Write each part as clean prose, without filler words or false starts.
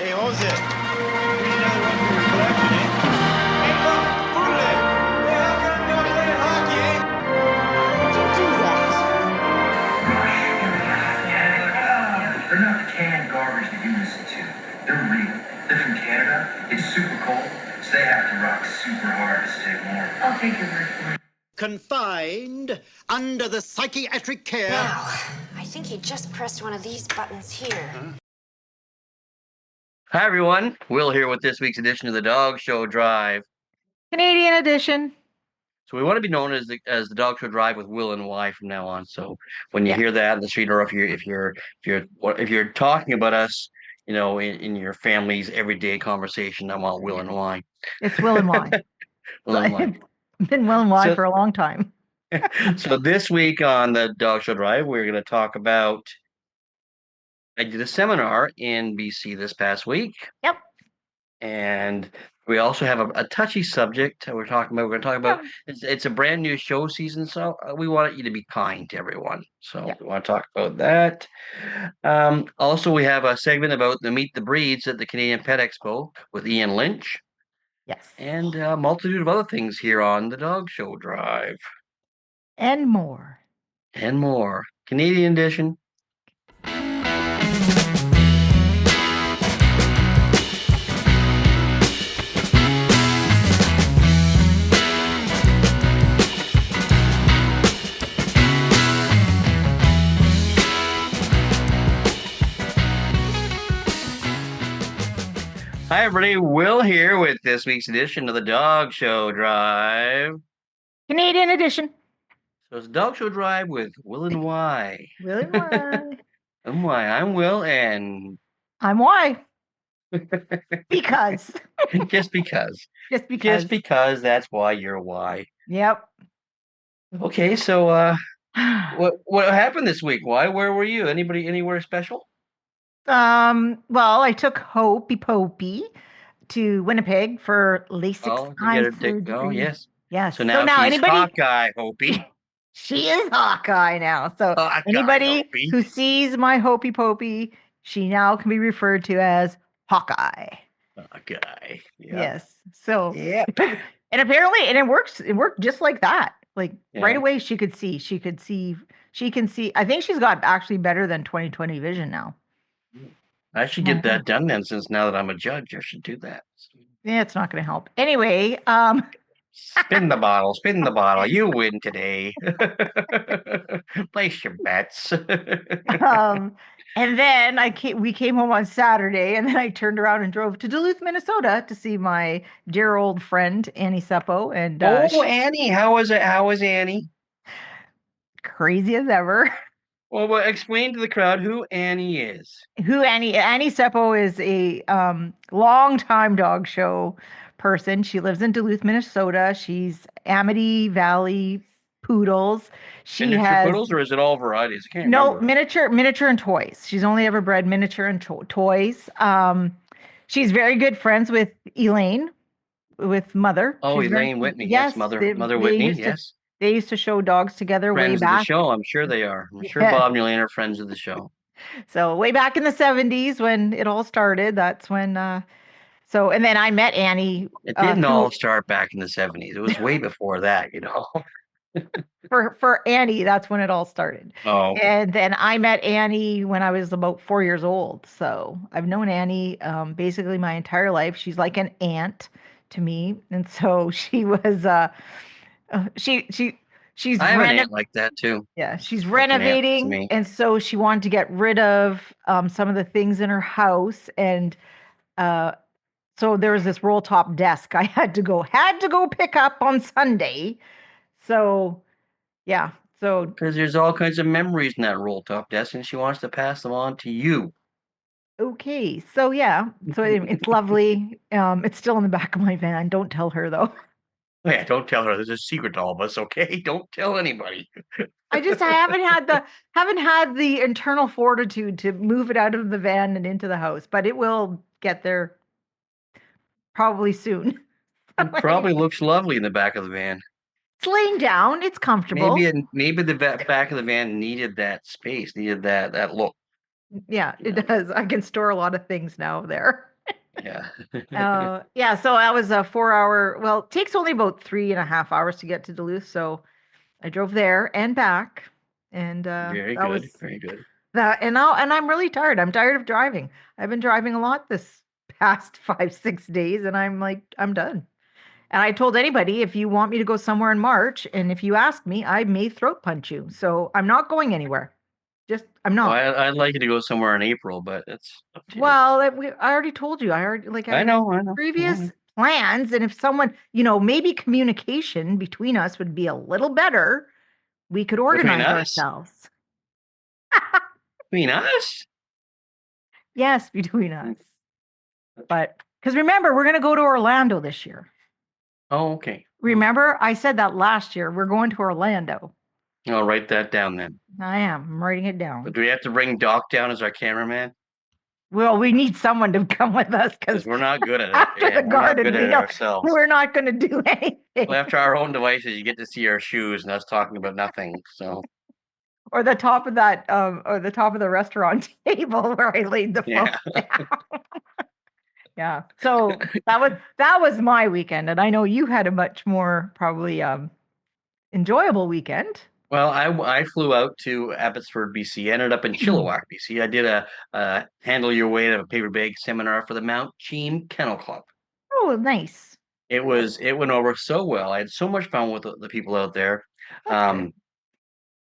Hey, Jose, we need another one for your collection, eh? Hey, look, Poodle! Hey, how come you're not playing hockey, eh? Don't do that. They're not the canned garbage that you listen to. They're real. They're from Canada. It's super cold, so they have to rock super hard to stay warm. I'll take your word for it. Confined under the psychiatric care. Now, I think he just pressed one of these buttons here. Hi, everyone. Will here with this week's edition of the Dog Show Drive. Canadian edition. So we want to be known as the Dog Show Drive with Will and Y from now on. So when you hear that in the street, or if you're talking about us, you know, in your family's everyday conversation, I want Will and Y. It's Will and Y. Will and Y. It's been Will and Y for a long time. So this week on the Dog Show Drive, we're going to talk about. I did a seminar in BC this past week. Yep. And we also have a touchy subject we're going to talk about. It's a brand new show season, so we want you to be kind to everyone. So we want to talk about that. Also, we have a segment about the Meet the Breeds at the Canadian Pet Expo with Ian Lynch. Yes. And a multitude of other things here on the Dog Show Drive. And more. And more. Canadian edition. Hi, everybody. Will here with this week's edition of the Dog Show Drive. Canadian edition. So it's Dog Show Drive with Will and Y. Will and Y. I'm Y. I'm Will, and I'm Y. Because. Just because. Just because. Just because that's why you're Y. Yep. Okay, so what happened this week? Why? Where were you? Anybody anywhere special? Well, I took Hopey Popey to Winnipeg for LASIK eye surgery. Oh, yes. Yes. So now she's anybody, Hawkeye, Hopey. She is Hawkeye now. So Hawkeye, anybody Hopey. who sees my Hopey Popey, she now can be referred to as Hawkeye. Hawkeye. Yep. Yes. So and apparently, it worked just like that. Like right away she can see. She can see. I think she's got actually better than 20/20 vision now. I should get that done then, since now that I'm a judge, I should do that. Yeah, it's not going to help. Anyway, spin the bottle. You win today. Place your bets. And then we came home on Saturday, and then I turned around and drove to Duluth, Minnesota to see my dear old friend Annie Seppo. And Annie, how was it? How was Annie? Crazy as ever. Well, explain to the crowd who Annie is. Annie Seppo is a long-time dog show person. She lives in Duluth, Minnesota. She's Amity Valley Poodles. Miniature poodles, or is it all varieties? I can't remember. Miniature and toys. She's only ever bred miniature and toys. She's very good friends with Elaine, with Mother. Oh, Elaine Whitney. Yes, Mother Whitney. Yes. They used to show dogs together way back. Friends of the show, I'm sure they are. I'm sure Bob and Elaine are friends of the show. So way back in the 70s when it all started, that's when, and then I met Annie. It didn't all start back in the 70s. It was way before that, you know. For Annie, that's when it all started. Oh. And then I met Annie when I was about 4 years old. So I've known Annie basically my entire life. She's like an aunt to me. And so she was... she's I have an aunt like that too. Yeah, she's renovating, and so she wanted to get rid of some of the things in her house, and so there was this roll top desk I had to go pick up on Sunday. So because there's all kinds of memories in that roll top desk, and she wants to pass them on to you. Okay, so it's lovely. It's still in the back of my van. Don't tell her though. Yeah, don't tell her. There's a secret to all of us, okay? Don't tell anybody. I haven't had the internal fortitude to move it out of the van and into the house, but it will get there probably soon. It probably looks lovely in the back of the van. It's laying down. It's comfortable. Maybe the back of the van needed that space, needed that look. Yeah, it does. I can store a lot of things now there. Yeah. Yeah, so that was a 4 hour. Well, it takes only about 3.5 hours to get to Duluth. So I drove there and back, and Very that good. was Very good. that. And I'm really tired. I'm tired of driving. I've been driving a lot this past 5, 6 days, and I'm like, I'm done. And I told anybody, if you want me to go somewhere in March, and if you ask me, I may throat punch you. So I'm not going anywhere. Just I'm Well, not. I'd like you to go somewhere in April, but it's up to you. Well, I already told you. I already like I I had know, I know. I know. previous plans, and if someone, maybe communication between us would be a little better, we could Between organize us? ourselves. Between us? Yes, between us. But because remember, we're going to go to Orlando this year. Oh, okay. Remember, I said that last year. We're going to Orlando. I'll write that down then. I am. I'm writing it But down. do we have to bring Doc down as our cameraman? Well, we need someone to come with us Because because we're not good at it. after Yeah, the we're not garden, good at we it know ourselves. we're not going to do anything. Well, after our own devices, you get to see our shoes and us talking about nothing. So, Or the top of the restaurant table where I laid the phone yeah. down. Yeah. So that was my weekend, and I know you had a much more probably enjoyable weekend. Well, I flew out to Abbotsford, BC. Ended up in Chilliwack, BC. I did a handle your way to a paper bag seminar for the Mount Cheam Kennel Club. Oh, nice. It went over so well. I had so much fun with the people out there. That's good. Um,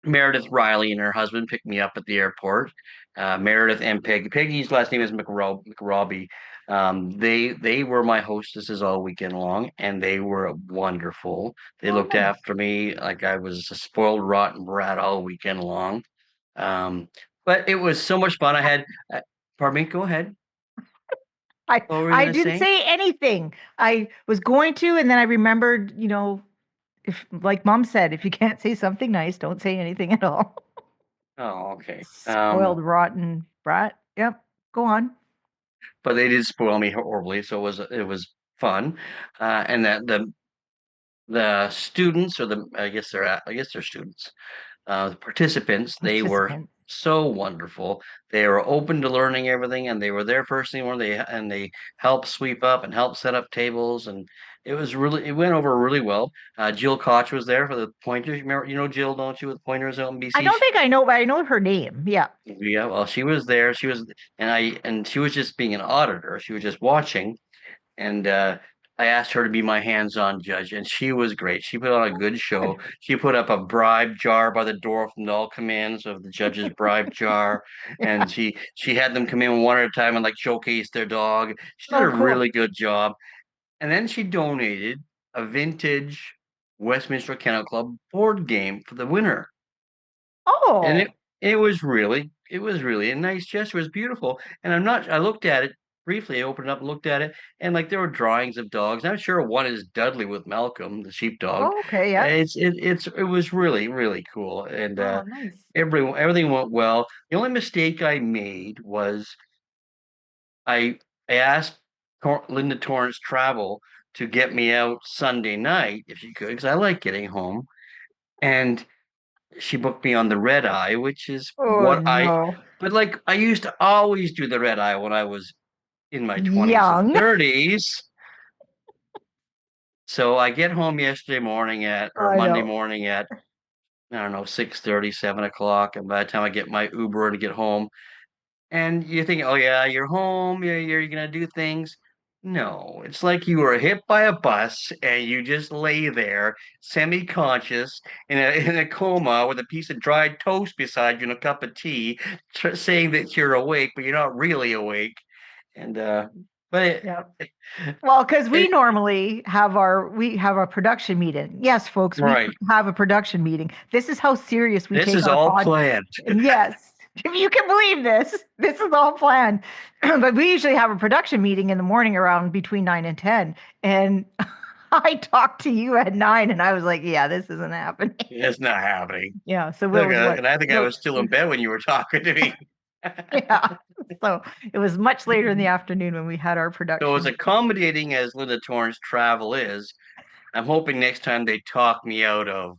Meredith Riley and her husband picked me up at the airport. Meredith and Peggy's last name is McRobbie. They were my hostesses all weekend long, and they were wonderful. They Oh, looked nice. after me like I was a spoiled, rotten brat all weekend long. Um, but it was so much fun. Pardon me. Go ahead. I What were you I gonna didn't say? say anything. I was going to, and then I remembered, if like Mom said, if you can't say something nice, don't say anything at all. Oh, okay. Spoiled, rotten brat. Yep. Go on. But they did spoil me horribly, so it was fun. And that the students or the I guess they're students, the participants, they were Participant. so wonderful. They were open to learning everything, and they were there first thing when they helped sweep up and helped set up tables, and it went over really well. Jill Koch was there for the pointers. Jill, don't you, with pointers out in I BC? don't think I know, but I know her name. Yeah. Yeah, well, she was there. And she was just being an auditor. She was just watching, and I asked her to be my hands-on judge, and she was great. She put on a good show. Good. She put up a bribe jar by the door from the all commands of the judge's bribe jar, and Yeah. she had them come in one at a time and like showcase their dog. She did Oh, a cool. really good job. And then she donated a vintage Westminster Kennel Club board game for the winner. And Oh, it was really a nice gesture. It was beautiful. And I looked at it briefly. I opened it up and looked at it, and like there were drawings of dogs. I'm sure one is Dudley with Malcolm, the sheepdog. oh, okay. Yeah. It was really, really cool. And Oh, nice. everything went well. The only mistake I made was I I asked Linda Torrance Travel to get me out Sunday night if she could, because I like getting home. And she booked me on the red eye, which is Oh, what no. but like I used to always do the red eye when I was in my 20s and Young. 30s. So I get home yesterday morning or I Monday know. morning at, I don't know, 6:30, 7 o'clock. And by the time I get my Uber to get home, and you think, oh yeah, you're home, you're gonna do things. No, it's like you were hit by a bus and you just lay there, semi-conscious, in a coma with a piece of dried toast beside you and a cup of tea, saying that you're awake, but you're not really awake. And but Yeah. it, Well, because we it, normally we have our production meeting. Yes, folks, we right. have a production meeting. This is how serious we This take is our all pod. planned. Yes, if you can believe this, this is all planned. But we usually have a production meeting in the morning around between 9 and 10. And I talked to you at 9, and I was like, "Yeah, this isn't happening." It's not happening. Yeah. So Will Look, was what? and I think I Will, was still in bed when you were talking to me. yeah. So it was much later in the afternoon when we had our So as production. accommodating as Linda Torrance travel is, I'm hoping next time they talk me out of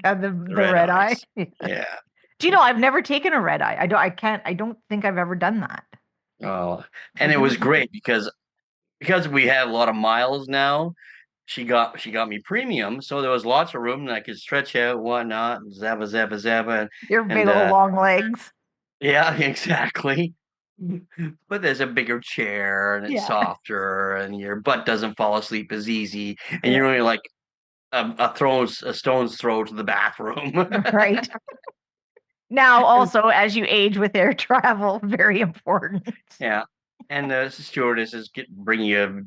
Yeah, the the red red eye. eyes. Yeah. Do you know I've never taken a red eye. I don't think I've ever done that. Oh, and I've it never was taken. great because because we have a lot of miles now. She got me premium, so there was lots of room and I could stretch out, whatnot, and zabba zabba zabba, Your big and old long legs. yeah, exactly. But there's a bigger chair and it's Yeah. softer, and your butt doesn't fall asleep as easy, and Yeah. you're only like a stone's throw to the bathroom. Right. Now, also, as you age with air travel, very important. Yeah, and the stewardesses bring you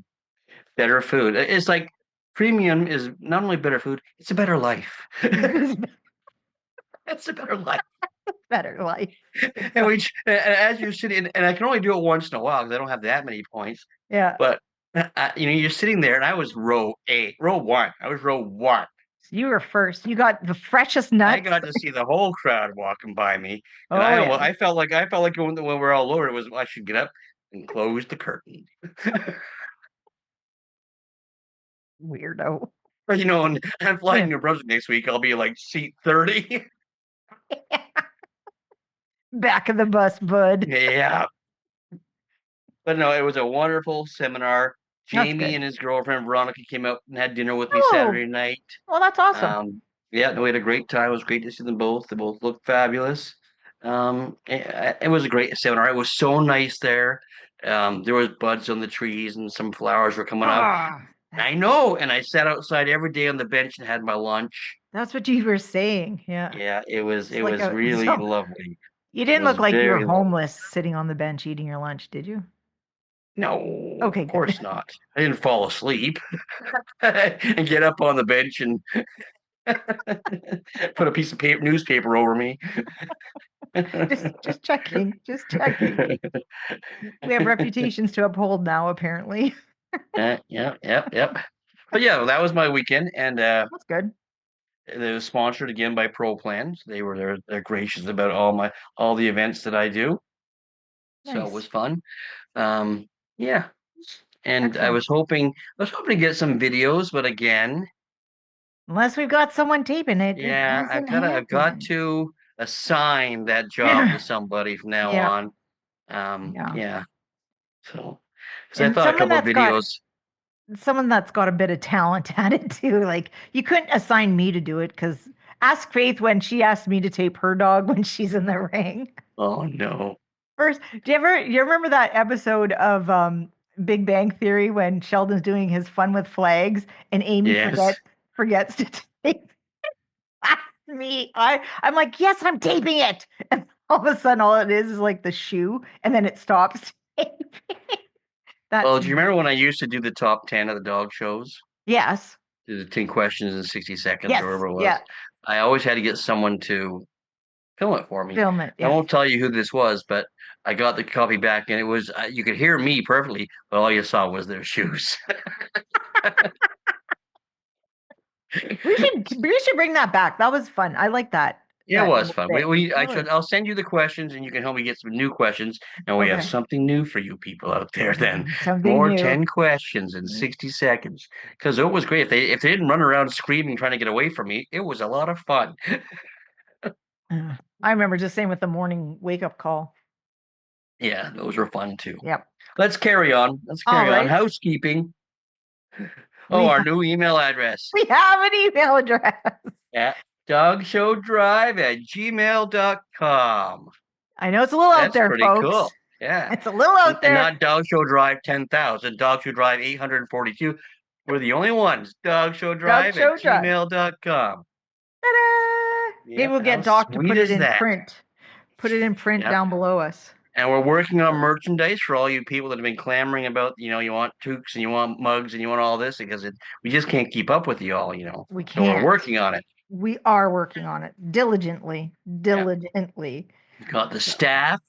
better food. It's like premium is not only better food; it's a better life. It's a better life. Better life. And as you're sitting, and I can only do it once in a while because I don't have that many points. Yeah. But you're sitting there, and I was row one. I was row one. So you were first. You got the freshest nuts. I got to see the whole crowd walking by me, and yeah. I felt like when we're all over, I should get up and close the curtain. Weirdo. Or, and I'm flying to New Brunswick next week. I'll be like seat 30. Back of the bus, bud. Yeah. But no, it was a wonderful seminar. Jamie and his girlfriend Veronica came out and had dinner with me Saturday night. Well, that's awesome. Yeah, we had a great time. It was great to see them both. They both looked fabulous. It was a great seminar. It was so nice there. There was buds on the trees and some flowers were coming up. I know. And I sat outside every day on the bench and had my lunch. That's what you were saying. Yeah. Yeah, it was really lovely. You didn't look like you were homeless sitting on the bench eating your lunch, did you? No, okay, of course not. I didn't fall asleep and get up on the bench and put a piece of newspaper over me. just checking. We have reputations to uphold now, apparently. Yep. But yeah, that was my weekend, and that's good. It was sponsored again by Pro Plans. They're gracious about all the events that I do. Nice. So it was fun. Yeah. And excellent. I was hoping to get some videos, but again, unless we've got someone taping it. Yeah, I've got to assign that job to somebody from now on. Yeah. So, because I thought a couple of videos. Someone that's got a bit of talent at it too. Like you couldn't assign me to do it because ask Faith when she asked me to tape her dog when she's in the ring. Oh no. First, you remember that episode of Big Bang Theory when Sheldon's doing his fun with flags and Amy forgets to tape? That's me. I'm like, yes, I'm taping it. And all of a sudden all it is like the shoe and then it stops taping. Well, do you remember when I used to do the top 10 of the dog shows? Yes. Do the 10 questions in 60 seconds yes. or whatever it was. Yeah. I always had to get someone to film it for me. Film it. Yes. I won't tell you who this was, but I got the copy back and it was, you could hear me perfectly, but all you saw was their shoes. we should bring that back. That was fun. I like that. Yeah, it was fun. I'll send you the questions and you can help me get some new questions. And we have something new for you people out there then. More new. 10 questions in 60 seconds. Because it was great. If they didn't run around screaming trying to get away from me, it was a lot of fun. I remember just saying with the morning wake up call. Yeah, those were fun too. Yep. Let's carry on. On. Housekeeping. Our new email address. We have an email address. Yeah. dogshowdrive@gmail.com. I know it's a little out there, pretty folks. Cool. Yeah. It's a little out there. And not Dog Show Drive 10,000, Dog Show Drive 842. We're the only ones. dogshowdrive@gmail.com. Ta-da! Maybe we'll get Doc to put it in print. Put it in print down below us. And we're working on merchandise for all you people that have been clamoring about, you want toques and you want mugs and you want all this because we just can't keep up with you all, We can't. So we're working on it. We are working on it diligently. Got the staff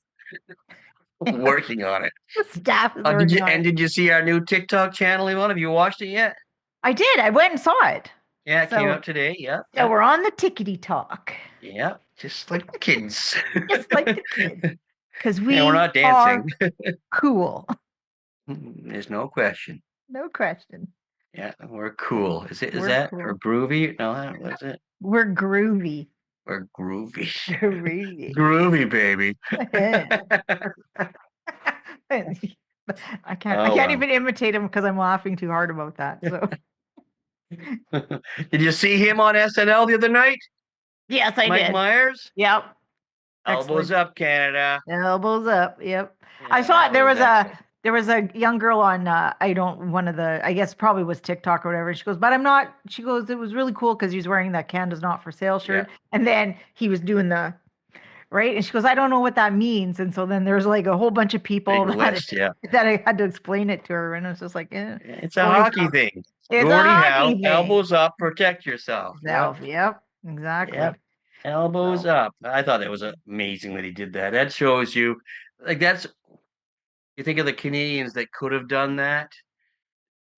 working on it. The staff is working on it. Did you see our new TikTok channel, Yvonne? Have you watched it yet? I did. I went and saw it. Yeah, it came out today. Yeah. So we're on the tickety talk. Yeah, just like the kids. Just like the kids. Because we're not dancing. Are cool. There's no question. No question. Yeah, we're cool. Is that cool. Or groovy? No, what is it? We're groovy. We're groovy. Groovy. Groovy, baby. I can't even imitate him because I'm laughing too hard about that. So Did you see him on SNL the other night? yes, I Mike did. Myers? Yep. Elbows Excellent. up, Canada. Elbows up. Yep. Yeah, I saw that it. There was was a excellent. young girl on I guess probably was TikTok or whatever. She goes, but I'm not. She goes, it was really cool because he was wearing that Canada's not for sale Yeah. shirt, and then he was doing the right, and she goes, I don't know what that means, and so then there's like a whole bunch of people Big list, yeah. that I had to explain it to her, and I was just like, It's a Gordie hockey Howe. thing. It's a Gordie hockey Howe, thing. elbows up, protect yourself. Yep. Yep. Exactly. Yep. Elbows So, up. I thought it was amazing that he did that. That shows you, like, you think of the Canadians that could have done that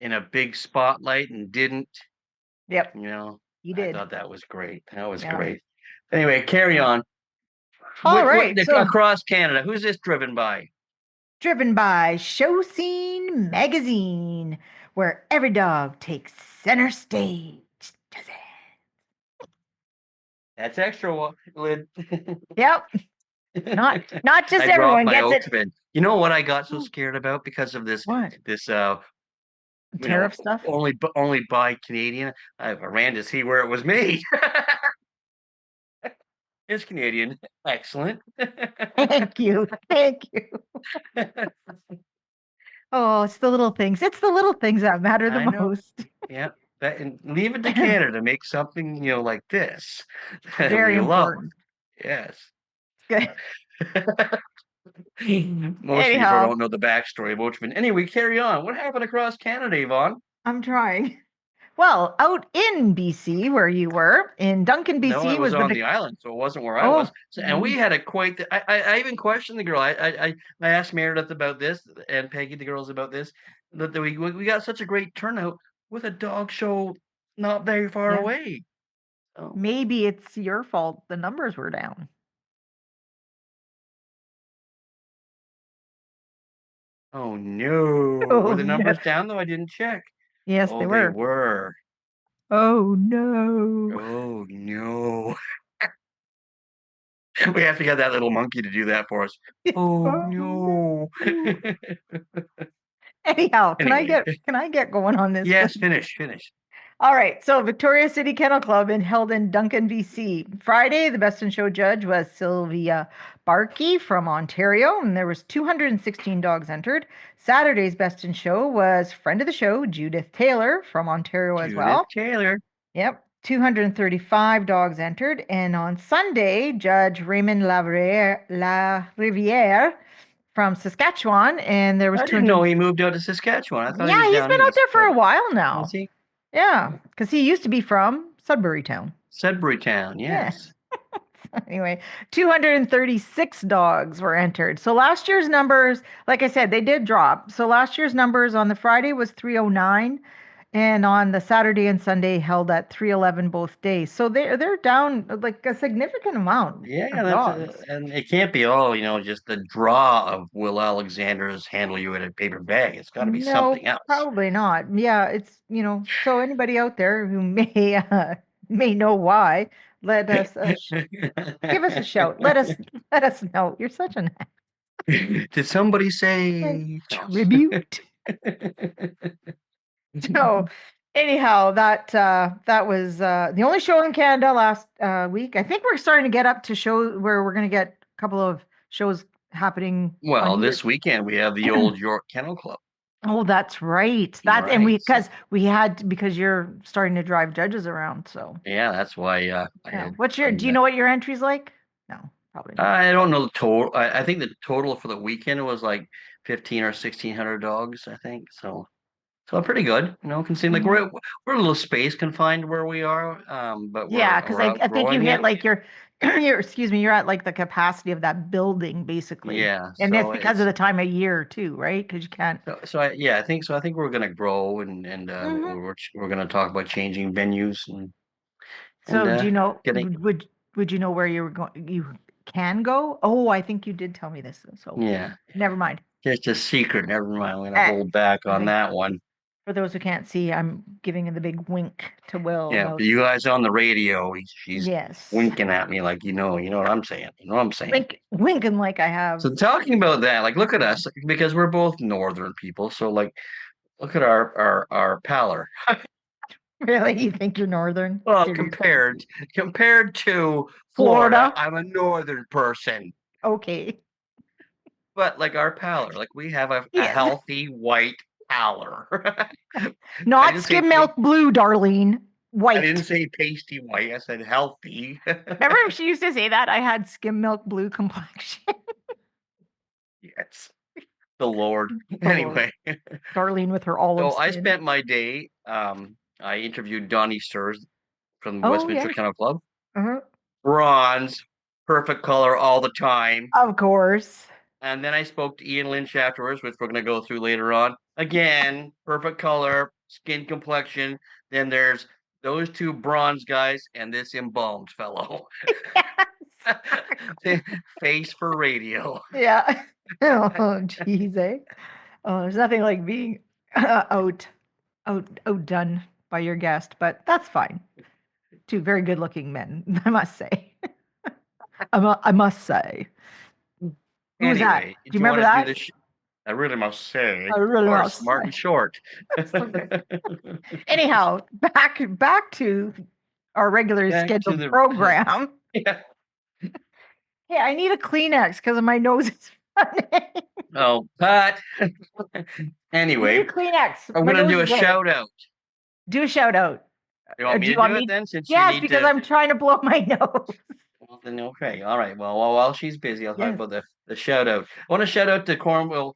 in a big spotlight and didn't. yep. I did. thought that was great. That was Yeah. great. Anyway, carry on. All right. So Across Canada, who's this driven by? driven by Show Scene Magazine, where every dog takes center stage. Does it? That's extra, Lid. Yep. Not just I dropped everyone my gets it. Oakman. You know what I got so scared about because of this What? Tariff Stuff? only buy Canadian. I ran to see where it was made. It's Canadian. Excellent. Thank you. Oh, it's the little things. It's the little things that matter the I know. most. Yeah. And leave it to Canada to make something, like this. Very We love. important. Yes. Good. Most people Anyhow, don't know the backstory of Oachman. Anyway, carry on. What happened across Canada, Yvonne? I'm trying. Well, out in BC, where you were, in Duncan, No, BC, I was was on the the island, so it wasn't where I was. So, and we had I even questioned the girl. I asked Meredith about this and Peggy, the girls, about this. That we got such a great turnout with a dog show not very far Yeah. away. So. Maybe it's your fault. The numbers were down. Oh no! Oh, Were the no. numbers down though? I didn't check. Yes, Oh, they they were. were. Oh no! Oh no! We have to get that little monkey to do that for us. Oh no! Anyhow, can Anyway, I get going on this? yes, Please? finish. All right. So Victoria City Kennel Club held in Duncan, BC. Friday, the Best in Show judge was Sylvia Barkey from Ontario, and there was 216 dogs entered. Saturday's Best in Show was friend of the show, Judith Taylor from Ontario as well. Judith Taylor. Yep. 235 dogs entered. And on Sunday, Judge Raymond Lariviere from Saskatchewan, and there was I didn't know he moved out to Saskatchewan. I thought he was he's down been out east. there for a while now. Was he? Yeah, because he used to be from Sudbury Town. Sudbury Town, yes. Anyway, 236 dogs were entered. So last year's numbers, like I said, they did drop. So last year's numbers on the Friday was 309, and on the Saturday and Sunday held at 311 both days. So they're down like a significant amount. Yeah, of dogs. and it can't be all, just the draw of Will Alexander's handle you in a paper bag. It's got to be something else. Probably not. Yeah, it's so anybody out there who may know why, let us give us a shout. Let us know. You're such an Did somebody say tribute? So anyhow, that was the only show in Canada last week. I think we're starting to get up to show where we're going to get a couple of shows happening. Well, this weekend we have the Old York Kennel Club. Oh, that's right. And because you're starting to drive judges around, so yeah, that's why. do you know what your entry's like? No, probably not. I don't know the total. I think the total for the weekend was like 15 or 1,600 dogs. I think so. So pretty good, can seem like we're a little space confined where we are, but because I think you hit like your you're at like the capacity of that building basically. Yeah, and that's because of the time of year too, right? Because you can't. I think so. I think we're gonna grow and we're gonna talk about changing venues and. So do you know? Would you know where you were going? You can go. Oh, I think you did tell me this. So yeah, never mind. Just a secret. Never mind. I'm gonna hold back on that one. For those who can't see, I'm giving the big wink to Will. Yeah, about but you guys on the radio, she's yes, winking at me like, you know what I'm saying. You know what I'm saying. winking like I have. So talking about that, like, look at us because we're both northern people. So like, look at our pallor. Really, you think you're northern? Well, Seriously. compared to Florida, Florida. I'm a northern person. Okay. But like our pallor, like we have a Yes. healthy white pallor. Not skim milk blue, Darlene. White. I didn't say pasty white. I said healthy. Remember she used to say that? I had skim milk blue complexion. Yes. The Lord. Anyway. Darlene with her olive So I skin. spent my day, I interviewed Donnie Sturs from the Westminster Kennel Club. Uh-huh. Bronze, perfect color all the time. Of course. And then I spoke to Ian Lynch afterwards, which we're going to go through later on. Again, perfect color, skin complexion. Then there's those two bronze guys and this embalmed fellow. Yes. Face for radio. Yeah. Oh, jeez, eh? Oh, there's nothing like being outdone by your guest, but that's fine. Two very good-looking men, I must say. I must say. Who was that? Anyway, Do you remember that? I really must say. I really Of course, must Martin say. Short. Anyhow, back to our regular scheduled program. Yeah. Hey, I need a Kleenex because my nose is running. Oh, but anyway, Kleenex. I'm going to do a shout out. Do a shout out. You want me to do it then? Since yes, because I'm trying to blow my nose. Well, then okay, all right. Well, while she's busy, I'll talk about the shout out. I want to shout out to Cornwall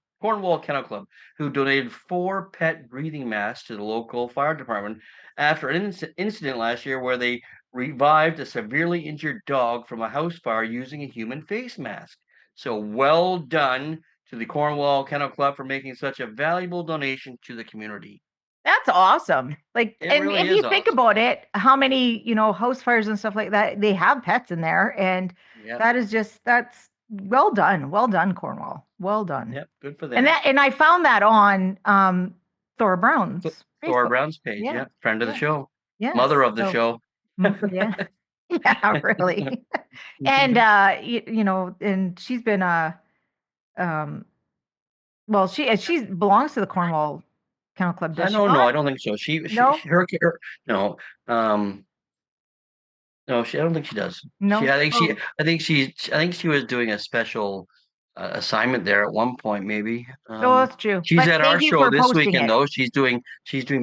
Kennel Club, who donated 4 pet breathing masks to the local fire department after an incident last year where they revived a severely injured dog from a house fire using a human face mask. So well done to the Cornwall Kennel Club for making such a valuable donation to the community. That's awesome. Like, and really if you think about it, how many, house fires and stuff like that, they have pets in there. And that's well done. Well done, Cornwall. Well done. Yep. Good for them. And I found that on Thora Brown's Thora Brown's page. Yeah. Friend of the show. Yeah. Mother of the show. Yeah. Yeah, really. And and she's been well, she belongs to the Cornwall Kennel Club. Does no, I don't think so. No. No, I don't think she does. No, I think she was doing a special assignment there at one point, maybe. That's true. She's at our show this weekend, though. She's doing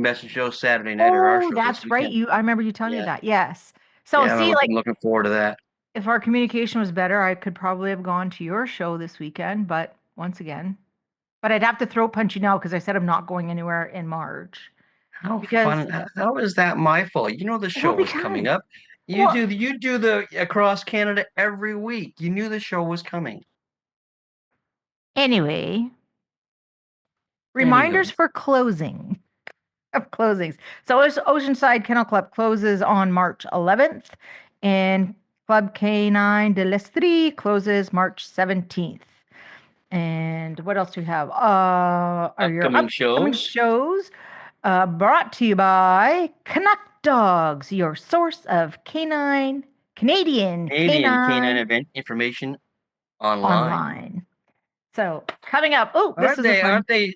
Best in Show Saturday night at our show. That's right. I remember you telling me that. Yes. So I'm looking forward to that. If our communication was better, I could probably have gone to your show this weekend. But once again, I'd have to throat punch you now because I said I'm not going anywhere in March. How is that my fault? You know the show was coming up. You do the Across Canada every week. You knew the show was coming. Anyway, reminders for closings. So Oceanside Kennel Club closes on March 11th, and Club Canine de l'Estrie closes March 17th. And what else do we have? Upcoming shows brought to you by Canuck Dogs, your source of Canadian canine event information online. So coming up, aren't they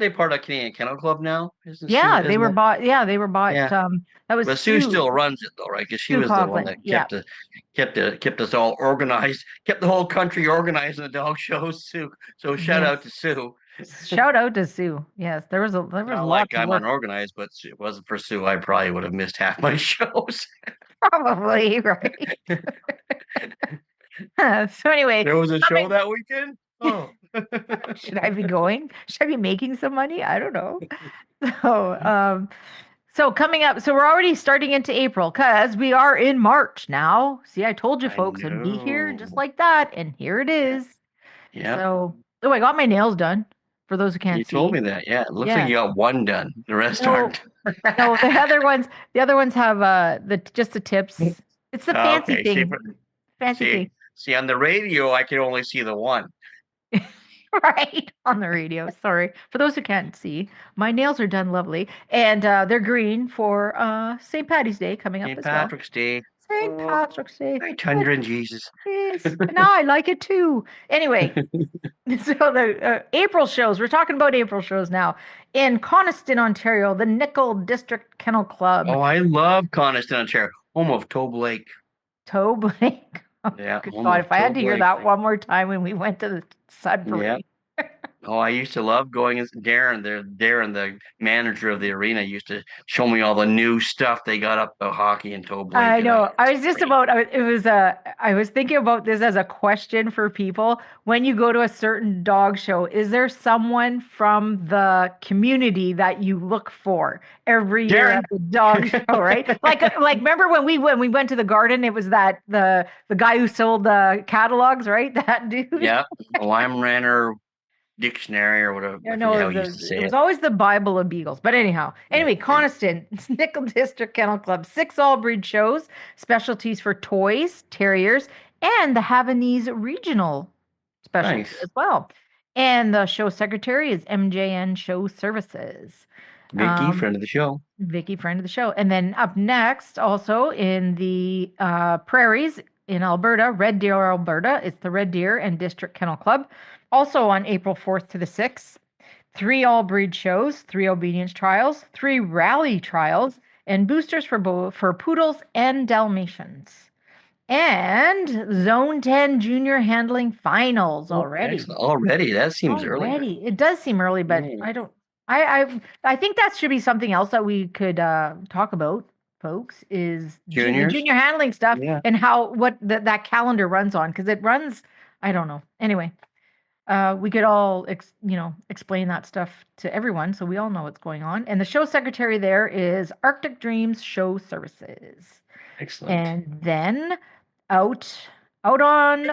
part of Canadian Kennel Club now? They were bought. Yeah, they were bought. Yeah. That was but Sue still runs it though, right? Because she was the one that kept us all organized, kept the whole country organized in the dog shows. Sue. So shout out to Sue. Shout out to Sue. Yes, there was a lot. Like I'm unorganized, but if it wasn't for Sue, I probably would have missed half my shows. Probably right. So anyway, there was a show that weekend. Oh. Should I be going? Should I be making some money? I don't know. So coming up, so we're already starting into April because we are in March now. See, I told you folks I'd be here just like that, and here it is. Yeah. So, I got my nails done. For those who can't see, you told me that. Yeah, it looks like you got one done. The rest aren't. No, the other ones have just the tips. It's the fancy thing. Fancy thing. See, on the radio, I can only see the one. Right, on the radio. Sorry. For those who can't see, my nails are done lovely, and they're green for St. Patty's Day coming up St. as well. Patrick's Day. St. Oh, Patrick's Day. my tundra and Jesus. Yes, and I like it too. Anyway, so the April shows, we're talking about April shows now. In Coniston, Ontario, the Nickel District Kennel Club. Oh, I love Coniston, Ontario, home of Toe Blake. Toe Blake. Oh, Yeah, good home God, of if I had Toe to hear Blake. that one more time when we went to the Sudbury. Yeah. Oh, I used to love going as Darren, the manager of the arena, used to show me all the new stuff they got up the hockey and Toe Blake. I And know. I was it's just great. about, I was thinking about this as a question for people. When you go to a certain dog show, is there someone from the community that you look for every year Darren. at the dog show, right? Like remember when we went to the garden, it was that the guy who sold the catalogs, right? That dude. Yeah, Weimaraner dictionary or whatever. Yeah, I no, forget how he used to say it was it. always the Bible of Beagles. But anyhow, anyway, Coniston, Nickel District Kennel Club, 6 all breed shows, specialties for toys, terriers, and the Havanese regional specialty Nice. as well. And the show secretary is MJN Show Services. Vicky, friend of the show. Vicky, friend of the show. And then up next, also in the prairies in Alberta, Red Deer, Alberta, it's the Red Deer and District Kennel Club. Also on April 4th to the 6th, 3 all breed shows, 3 obedience trials, 3 rally trials, and boosters for poodles and Dalmatians. And Zone 10 junior handling finals already. Excellent. Already, that seems early. Already. It does seem early, but I don't. I think that should be something else that we could talk about, folks. Is the Juniors? junior handling stuff Yeah. and how that calendar runs on, because it runs. I don't know. Anyway, we could all explain that stuff to everyone, so we all know what's going on. And the show secretary there is Arctic Dreams Show Services. Excellent. And then out on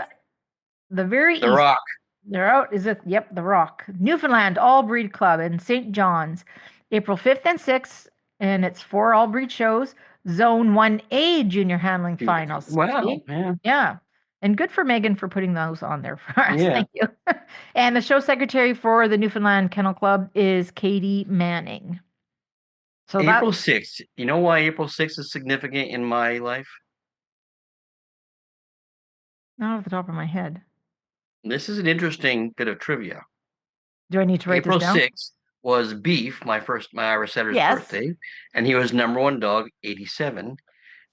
the very The east. Rock. They're out. Is it? Yep, the Rock. Newfoundland All Breed Club in St. John's, April 5th and 6th, and it's 4 all breed shows. Zone 1A junior handling finals. Wow. See? Man. Yeah. And good for Megan for putting those on there for us. Yeah. Thank you. And the show secretary for the Newfoundland Kennel Club is Katie Manning. So April 6th. You know why April 6th is significant in my life? Not off the top of my head. This is an interesting bit of trivia. Do I need to write April this down? 6th was Beef, my Irish setter's Yes. birthday, and he was number 1 dog, 87.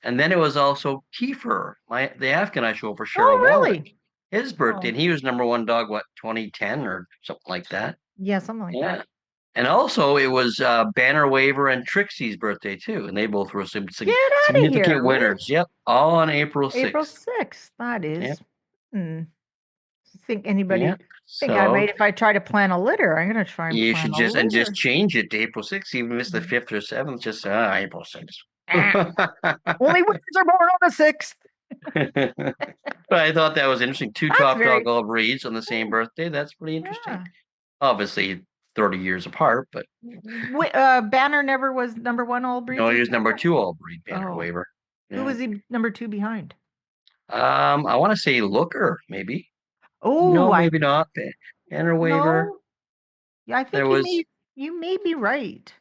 And then it was also Kiefer, the Afghan I show for Cheryl really? Wallach, his birthday, and he was number 1 dog, 2010 or something like that? Yeah, something like that. And also it was Banner Waver and Trixie's birthday too, and they both were some Get out of significant here. winners. Yep, all on April 6th. April 6th. That is. Yep. Think anybody Yeah. think I might, if I try to plan a litter, I'm gonna try and You plan should a litter. just change it to April 6th, even if it's the 5th or 7th, just April 6th. Only winners are born on the 6th. But I thought that was interesting. 2 top dog all breeds on the same birthday. That's pretty interesting. Yeah. Obviously 30 years apart, but Banner never was number 1 all breed. no, he was number 2 all breed, Banner Waver. Who was he number 2 behind? I want to say Looker, maybe. Oh, no, maybe not. Banner Waver. No. Yeah, I think you may be right.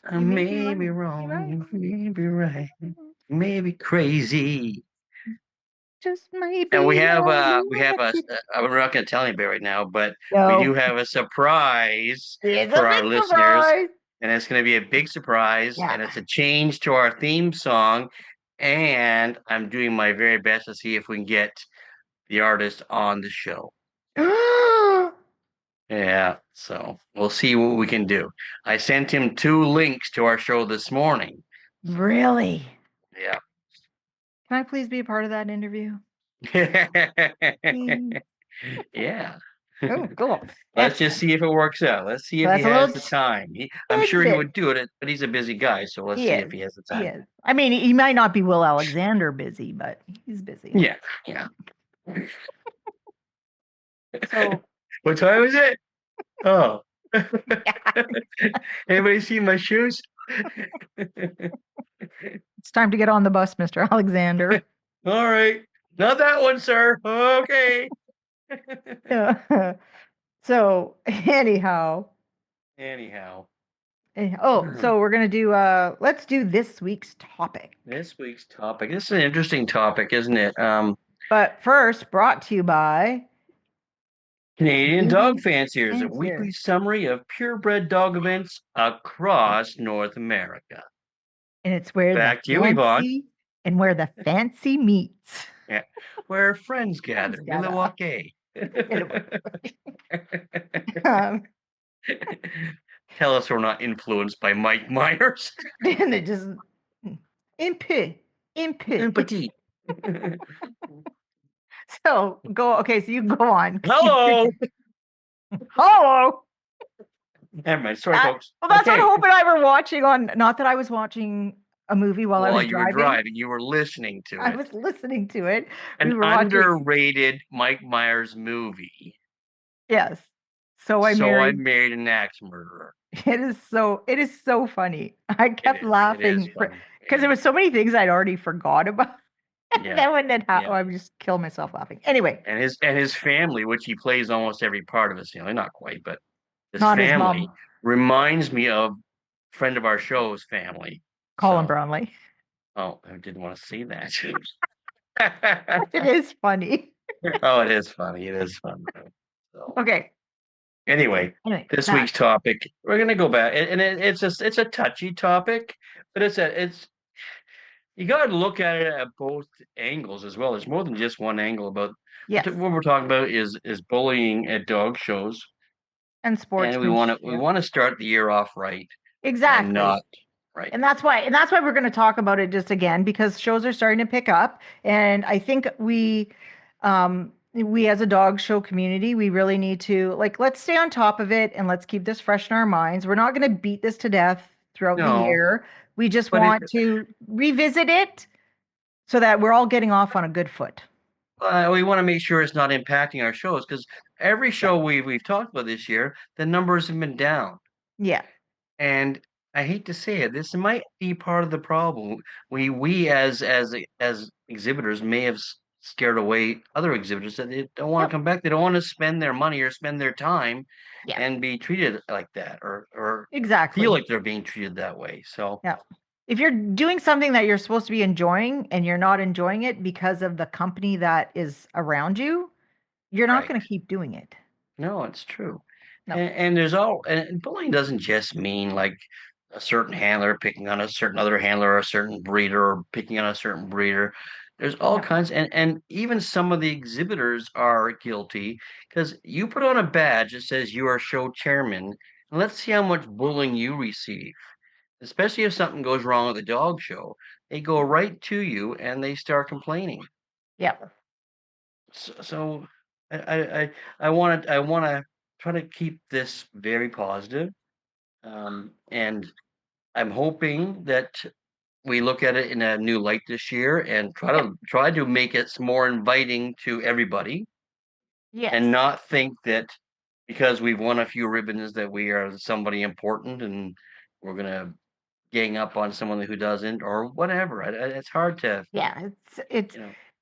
I may be wrong, maybe right, maybe crazy. Just maybe. And we have a we're not going to tell anybody right now, but we do have a surprise for our listeners, and it's going to be a big surprise, and it's a change to our theme song, and I'm doing my very best to see if we can get the artist on the show. Yeah, so we'll see what we can do. I sent him 2 links to our show this morning. Really? Yeah. Can I please be a part of that interview? Yeah. Oh, cool. Let's just see if it works out. Let's see if he has the time. I'm sure he would do it, but he's a busy guy, so let's see if he has the time. He is. I mean, he might not be Will Alexander busy, but he's busy. Yeah, yeah. So, what time is it? Oh. Anybody see my shoes? It's time to get on the bus, Mr. Alexander. All right. Not that one, sir. Okay. So anyhow, Anyhow, so we're gonna do let's do this week's topic. this week's topic. This is an interesting topic, isn't it? But first, brought to you by Canadian Dog Canadian Fanciers, a Fancier. weekly summary of purebred dog events across North America. And it's where Back the to you, Yvonne. where the fancy meets. Yeah, where friends gather. Milwaukee. Um, Tell us we're not influenced by Mike Myers. and they just imp. Empathy. So go. Okay, so you go on. Hello. Hello. Never mind. Sorry, folks. Well, that's Okay. what Hope and I were watching on. Not that I was watching a movie while I was you driving. were driving, you were listening to it. I was listening to it. An we were watching underrated Mike Myers movie. Yes. So I married an axe murderer. It is so funny. I kept laughing because there was so many things I'd already forgot about. And then when that happened, I would just kill myself laughing. Anyway. And his family, which he plays almost every part of his family, not quite, but his Not his family mom. reminds me of a friend of our show's family. Colin Brownlee. Oh, I didn't want to see that. It is funny. Oh, it is funny. It is fun. So. Okay. Anyway, this week's topic, we're gonna go back, and it's a touchy topic, but it's you got to look at it at both angles as well. There's more than just one angle about. Yes. What we're talking about is bullying at dog shows and sports, and we want to start the year off right. Exactly. And not right. And that's why we're going to talk about it just again, because shows are starting to pick up, and I think we as a dog show community, we really need to let's stay on top of it and let's keep this fresh in our minds. We're not going to beat this to death throughout the year. We just want to revisit it so that we're all getting off on a good foot. We want to make sure it's not impacting our shows, because every show we've talked about this year, the numbers have been down. Yeah. And I hate to say it, this might be part of the problem. We as exhibitors may have scared away other exhibitors that they don't want to come back. They don't want to spend their money or spend their time and be treated like that, or exactly feel like they're being treated that way. So if you're doing something that you're supposed to be enjoying and you're not enjoying it because of the company that is around you, you're not going to keep doing it. No, it's true. No. And there's and bullying doesn't just mean like a certain handler picking on a certain other handler, or a certain breeder, or picking on a certain breeder. There's all kinds, and even some of the exhibitors are guilty, because you put on a badge that says you are show chairman, and let's see how much bullying you receive. Especially if something goes wrong at the dog show, they go right to you and they start complaining. Yeah. So I want to try to keep this very positive, and I'm hoping that we look at it in a new light this year and try to make it more inviting to everybody. Yes. And not think that because we've won a few ribbons that we are somebody important and we're gonna gang up on someone who doesn't, or whatever. It's hard to. Yeah, it's.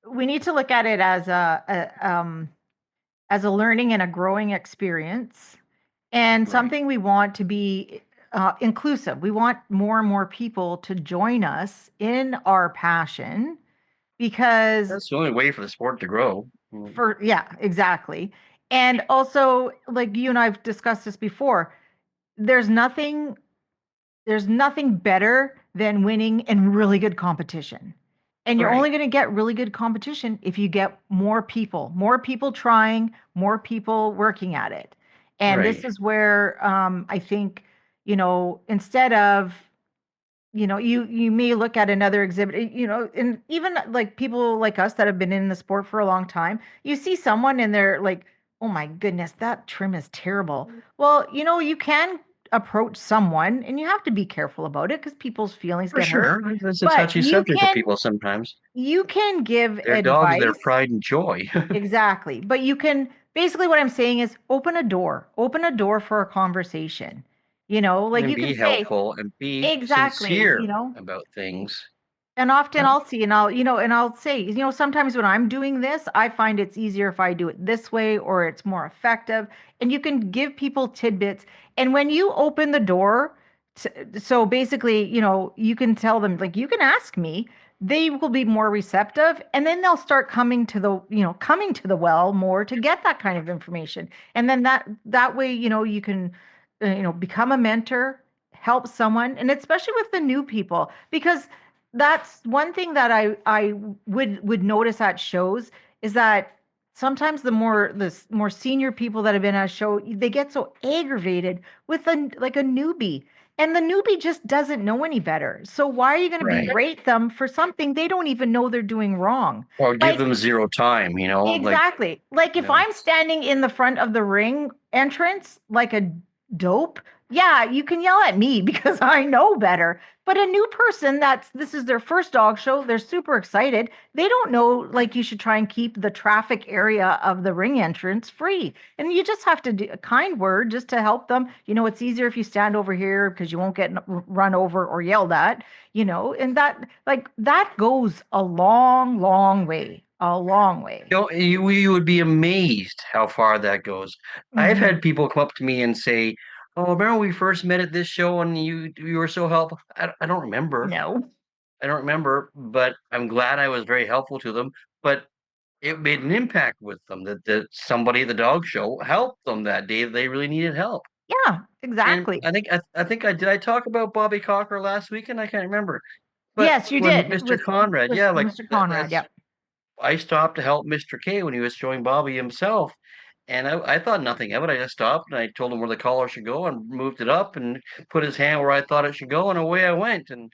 We need to look at it as a learning and a growing experience, and something we want to be inclusive. We want more and more people to join us in our passion, because that's the only way for the sport to grow. Exactly. And also, like you and I've discussed this before, there's nothing better than winning in really good competition. And you're only going to get really good competition if you get more people trying, more people working at it. And this is where I think, instead of, you may look at another exhibit, and even like people like us that have been in the sport for a long time, you see someone and they're like, oh my goodness, that trim is terrible. Well, you can approach someone, and you have to be careful about it because people's feelings get hurt. It's a touchy subject for people sometimes. You can give their advice. Dogs, their pride and joy. Exactly. But you can, basically what I'm saying is open a door for a conversation. And you can be helpful and be sincere about things. And often I'll see, and I'll say, sometimes when I'm doing this, I find it's easier if I do it this way or it's more effective. And you can give people tidbits. And when you open the door, so basically, you can tell them, like, you can ask me, they will be more receptive. And then they'll start coming to the well more to get that kind of information. And then that way, you can, become a mentor, help someone, and especially with the new people, because that's one thing that I would notice at shows is that sometimes the more senior people that have been at a show, they get so aggravated with a newbie. And the newbie just doesn't know any better. So why are you going to Right. berate them for something they don't even know they're doing wrong? Or give them zero time, like, Exactly. Like if I'm standing in the front of the ring entrance like a dope, yeah, you can yell at me because I know better. But a new person this is their first dog show, they're super excited. They don't know, like, you should try and keep the traffic area of the ring entrance free. And you just have to do a kind word just to help them. It's easier if you stand over here because you won't get run over or yelled at, and that goes a long, long way. A long way. You would be amazed how far that goes. I've Hmm. had people come up to me and say, "Oh, remember we first met at this show and you were so helpful." I don't remember. No. I don't remember, but I'm glad I was very helpful to them. But it made an impact with them that somebody at the dog show helped them that day. They really needed help. Yeah, And exactly. I think I did. I talk about Bobby Cocker last weekend. I can't remember. But Yes, you when did Mr. with Conrad, yeah, like Mr. Conrad. that's Yep. I stopped to help Mr. K when he was showing Bobby himself. And I thought nothing of it. I just stopped and I told him where the collar should go and moved it up and put his hand where I thought it should go, and away I went. And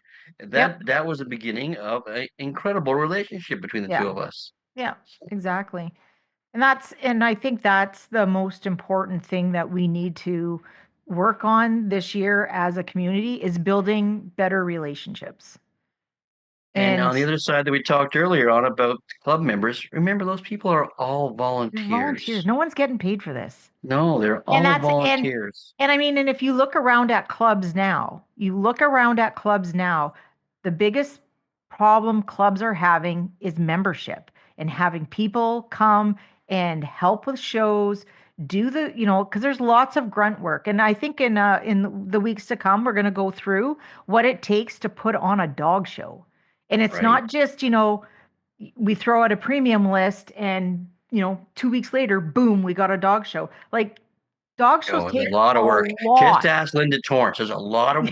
Yep. that was the beginning of an incredible relationship between the Yeah. two of us. Yeah. Exactly. And I think that's the most important thing that we need to work on this year as a community is building better relationships. And And on the other side that we talked earlier on about club members, remember those people are all they're volunteers. volunteers. No one's getting paid for this. No, they're And all that's volunteers. and I mean, and if you look around at clubs now, the biggest problem clubs are having is membership and having people come and help with shows, do because there's lots of grunt work. And I think in the weeks to come, we're going to go through what it takes to put on a dog show. And it's Right. not just, we throw out a premium list and 2 weeks later, boom, we got a dog show. Like dog shows Oh, it's a take lot a of work. Just lot. ask Linda Torrance. There's a lot of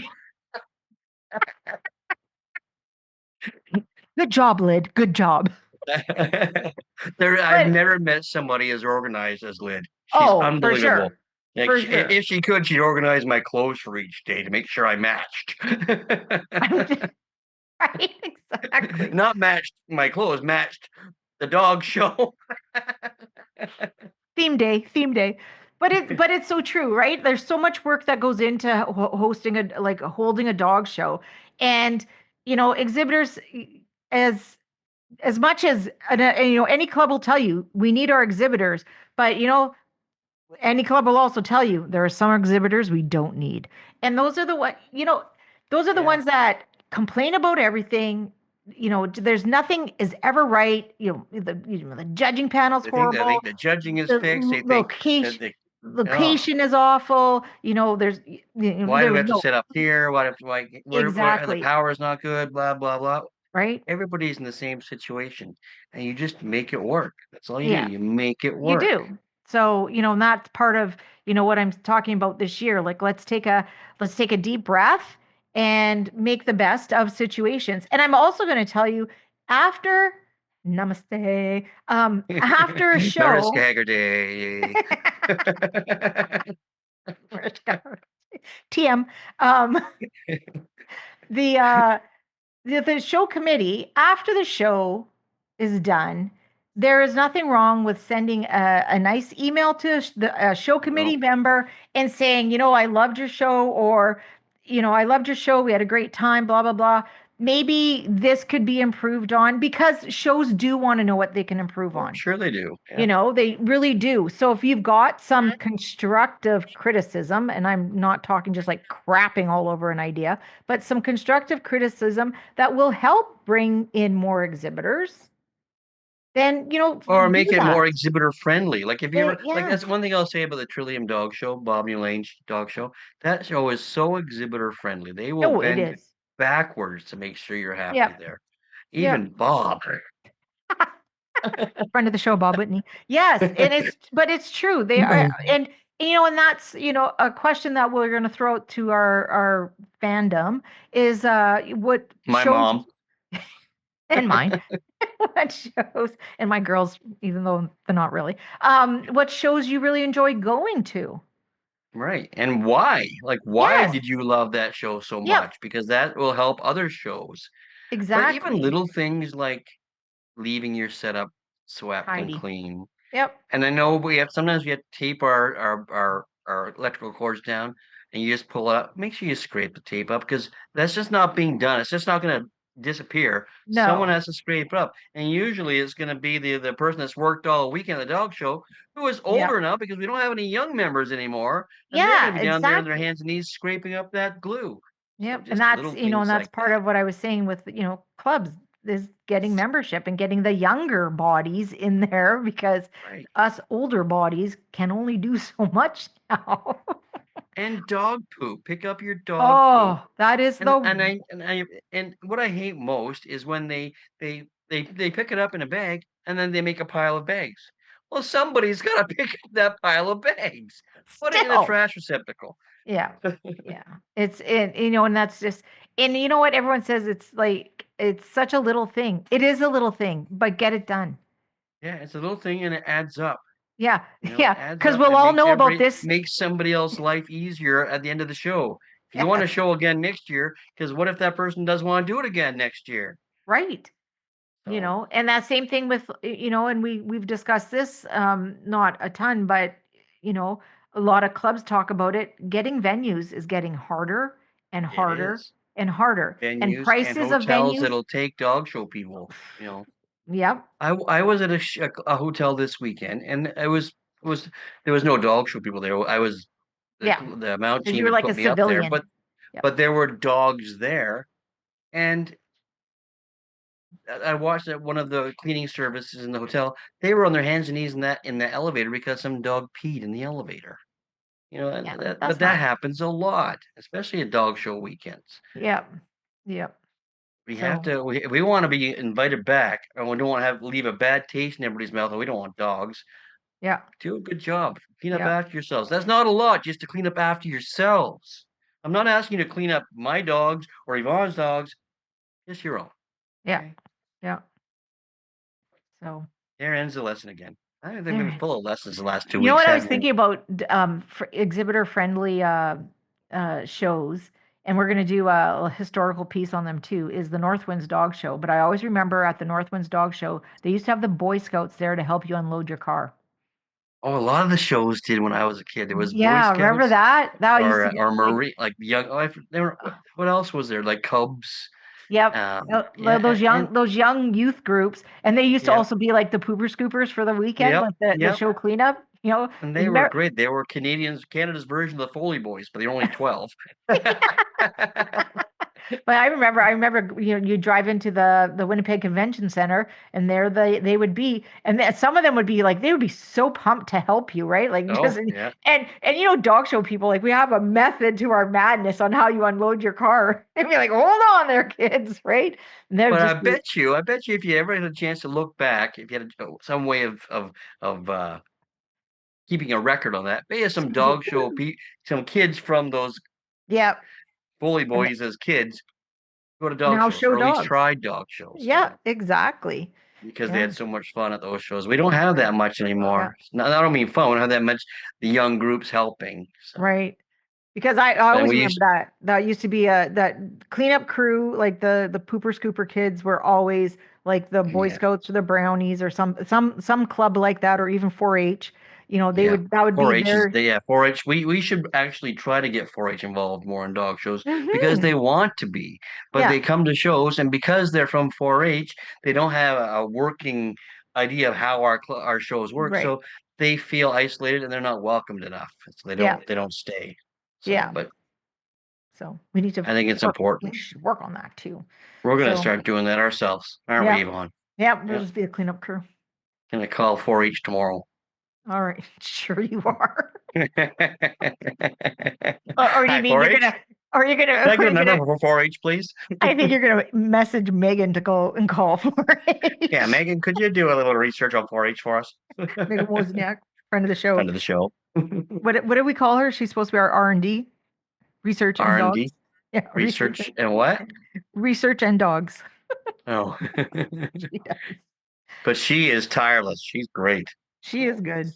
Good job, Lid. Good job. I've But never met somebody as organized as Lyd. She's for unbelievable. sure. Like For sure. if she could, she'd organize my clothes for each day to make sure I matched. Right, exactly. Not matched my clothes, matched the dog show. Theme day. But it's so true, right? There's so much work that goes into hosting holding a dog show. And exhibitors, as much as any club will tell you, we need our exhibitors, but any club will also tell you there are some exhibitors we don't need. And those are the Yeah. ones that complain about everything. There's nothing is ever right. The judging panel's I horrible. think the judging is The fixed. They think that location they, oh, location is awful. why There do we was have to no sit up here? Why where the exactly power is not good? Blah blah blah. right. Everybody's in the same situation, and you just make it work. That's all you do. Yeah. You make it You work. do. So, and that's part of, what I'm talking about this year. Like let's take a deep breath and make the best of situations. And I'm also going to tell you after namaste, after a show, Mariska Haggerty. TM, the the show committee, after the show is done, there is nothing wrong with sending a nice email to the show committee No, member and saying, I loved your show, or, I loved your show. We had a great time, blah, blah, blah. maybe this could be improved on because shows do want to know what they can improve I'm on. sure they do. You know, they really do. So if you've got some constructive criticism, and I'm not talking just like crapping all over an idea, but some constructive criticism that will help bring in more exhibitors, then, Or do make it that. more exhibitor friendly. Like if you ever like Yeah. that's one thing I'll say about the Trillium Dog Show, Bob Mullane's dog show. That show is so exhibitor friendly. They will Oh, it bend is. backwards to make sure you're happy Yep. there. Yep. Even Bob. Friend of the show, Bob Whitney. Yes, and but it's true. They are, and and that's a question that we're going to throw out to our fandom is what My shows mom. and mine, what shows and my girls, even though they're not really, what shows you really enjoy going to? Right. And why? Like, why Yes. did you love that show so Yep. much? Because that will help other shows. But even Exactly. little things like leaving your setup swept and Tidy. clean. Yep. And I know sometimes we have to tape our electrical cords down and you just pull it up. Make sure you scrape the tape up because that's just not being done. It's just not going to disappear. Someone No. has to scrape it up. And usually it's going to be the person that's worked all weekend at the dog show who is older Yep. now because we don't have any young members anymore. And they're going Yeah, to be down there on their exactly. hands and knees scraping up that glue. So Yep. And just that's, little and things that's like part that. of what I was saying with, clubs is getting membership and getting the younger bodies in there because Right. us older bodies can only do so much now. And dog poop. Pick up your dog poop. Oh, that is And the and I and I and what I hate most is when they pick it up in a bag and then they make a pile of bags. Well, somebody's got to pick up that pile of bags. Put it in a still. trash receptacle. Yeah. Yeah. It's and that's just and you know what everyone says it's like it's such a little thing. It is a little thing, but get it done. Yeah, it's a little thing and it adds up. Yeah. It Yeah, adds because up we'll and all know about this. makes somebody else's life easier at the end of the show. If you want to Yes. show again next year, because what if that person does want to do it again next year? Right. So And that same thing with and we've discussed this not a ton, but you know a lot of clubs talk about it. Getting venues is getting harder and it harder is. and harder, and Venues and prices of hotels venues. that'll take dog show people. Yep. I was at a hotel this weekend, and it was there was no dog show people there. I was Yeah, the amount because team you were had like put a me up there, civilian. but Yep. there were dogs there, and I watched that one of the cleaning services in the hotel. They were on their hands and knees in the elevator because some dog peed in the elevator. Yeah, But that's that not. happens a lot, especially at dog show weekends. Yep. Yep. We have So to we want to be invited back, and we don't want to have leave a bad taste in everybody's mouth, and we don't want dogs. yeah. Do a good job. Clean up Yeah. after yourselves. That's not a lot just to clean up after yourselves. I'm not asking you to clean up my dogs or Yvonne's dogs, just your own. Yeah. Okay. Yeah. So There ends the lesson again. I think we've there been it is. full of lessons the last two You know weeks, what I was haven't we? thinking about exhibitor friendly shows, and we're going to do a historical piece on them too, is the Northwinds Dog Show. But I always remember at the Northwinds Dog Show, they used to have the Boy Scouts there to help you unload your car. Oh, a lot of the shows did when I was a kid. There was Boy Yeah, remember Scouts that? That used to be or like, Marine, like young. Oh, they were, what else was there? Like Cubs. yep. Yeah, and Those young youth groups, and they used to yep, also be like the pooper scoopers for the weekend, yep, like the yep. show cleanup. And they And were great. They were Canada's version of the Foley Boys, but they were only 12. But I remember, you drive into the Winnipeg Convention Center, and there they would be, and some of them would be like they would be so pumped to help you, right? Like just Oh, yeah. and dog show people like we have a method to our madness on how you unload your car. And be like, hold on there, kids, right? And they would But just be I bet you if you ever had a chance to look back, if you had some way of keeping a record on that, maybe some dog show some kids from those yeah, Foley and Boys as kids go to dog now shows, show or at least dogs. try dog shows, Yeah, exactly. because they Yeah, had so much fun at those shows. We don't have that much yeah, anymore. I don't mean fun. We don't have that much the young groups helping. So right. Because I then always we remember used, that used to be a that cleanup crew, like the pooper scooper kids were always like the Boy yeah, Scouts or the Brownies or some club like that, or even 4-H. They would that would be 4-H is their 4-H. We should actually try to get 4-H involved more in dog shows because Mhm. they want to be, but Yeah, they come to shows and because they're from 4-H, they don't have a working idea of how our shows work. right. So they feel isolated and they're not welcomed enough. So Yeah, they don't stay. So, yeah. but So we need to I think it's work. We important. should work on that too. We're gonna So start doing that ourselves, aren't we, yeah, Yvonne? yeah. We'll Yeah. just be a cleanup crew. Gonna call 4-H tomorrow. All right, sure you are. Hi, Or do you mean you're 4-H. gonna? Or you're gonna? Can I Or get a you're number gonna? for 4-H, please? I think you're gonna message Megan to go and call for it. Yeah, Megan, could you do a little research on 4-H for us? Megan Wozniak, friend of the show. Friend of the show. What do we call her? She's supposed to be our R&D, research and dogs. R&D, Yeah, research and what? research and dogs. Oh, She does. but she is tireless. She's great. She is good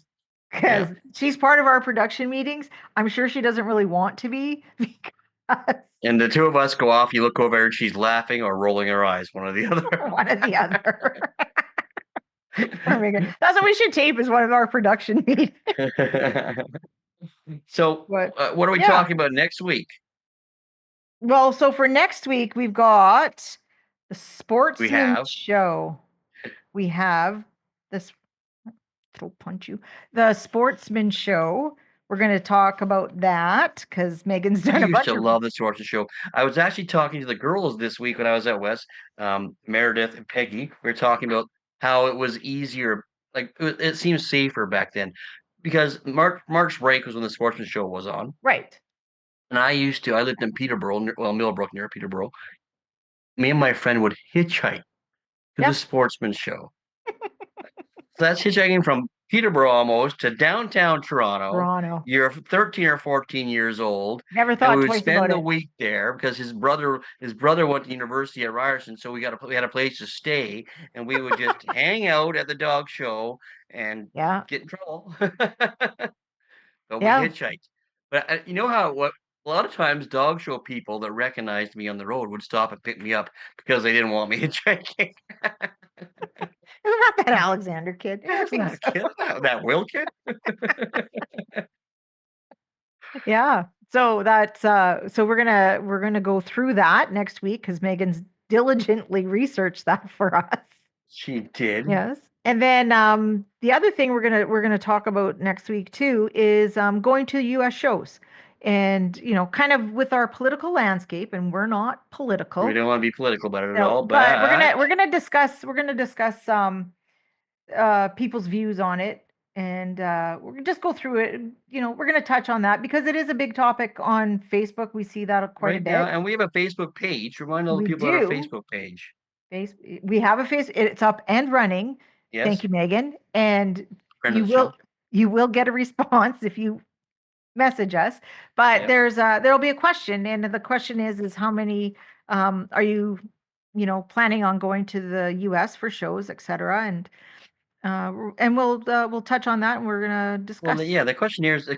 Yeah. because she's part of our production meetings. I'm sure she doesn't really want to be because And the two of us go off. You look over and she's laughing or rolling her eyes, one or the other. one or the other. Poor Megan. That's what we should tape as one of our production meetings. So, But what are we yeah. talking about next week? Well, so for next week, we've got the Sportsman have? Show. We have this. It'll punch you. The Sportsman Show. We're going to talk about that because Megan's I done a used bunch to of. love the Sorts Show. I was actually talking to the girls this week when I was at West, Meredith and Peggy. We were talking about how it was easier, like it seems safer back then, because Mark's break was when the Sportsman Show was on, Right. and I lived in Peterborough, Millbrook near Peterborough. Me and my friend would hitchhike to Yep. the Sportsman Show. So that's hitchhiking from Peterborough almost to downtown Toronto. You're 13 or 14 years old. Never And thought we would twice spend about the it. week there because his brother went to university at Ryerson, so we had a place to stay, and we would just hang out at the dog show and Yeah. get in trouble. But we Yeah. hitchhiked. But you know how what a lot of times dog show people that recognized me on the road would stop and pick me up because they didn't want me hitchhiking. Isn't that that Alexander kid? That kid, that Will kid. Yeah. So that's so we're gonna go through that next week because Megan's diligently researched that for us. She did. Yes. And then the other thing we're gonna talk about next week too is going to US shows. And kind of with our political landscape, and we're not political. We don't want to be political about it at No, all, but but we're gonna discuss people's views on it, and we're gonna just go through it. We're gonna touch on that because it is a big topic on Facebook. We see that quite a right bit. now, and we have a Facebook page. Remind all the We people about our do. Facebook page. We have a face. It's up and running. Yes. Thank you, Megan. And Friend of the you will get a response if you message us. But Yep. there'll be a question, and the question is how many are you planning on going to the US for shows, etc. And we'll touch on that, and we're gonna discuss. Well, the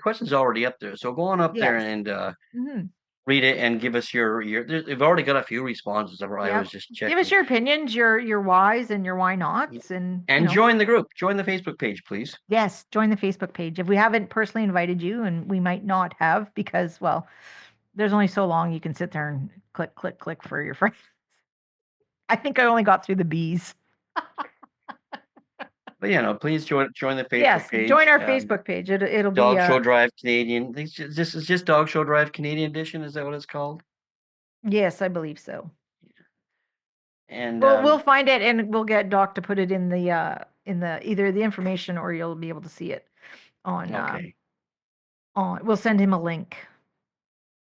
question's already up there. So go on up there Yes. and Mhm. read it and give us your. They've already got a few responses. I Yep. was just checking. Give us your opinions, your whys and your why nots, and join the group. Join the Facebook page, please. yes, join the Facebook page. If we haven't personally invited you, and we might not have because, well, there's only so long you can sit there and click, click, click for your friends. I think I only got through the B's. But please join the Facebook Yes, page. join our Facebook page. It'll be Dog Show Drive Canadian. This is just Dog Show Drive Canadian Edition. Is that what it's called? Yes, I believe so. And we'll find it, and we'll get Doc to put it in the either the information, or you'll be able to see it on. Okay. We'll send him a link.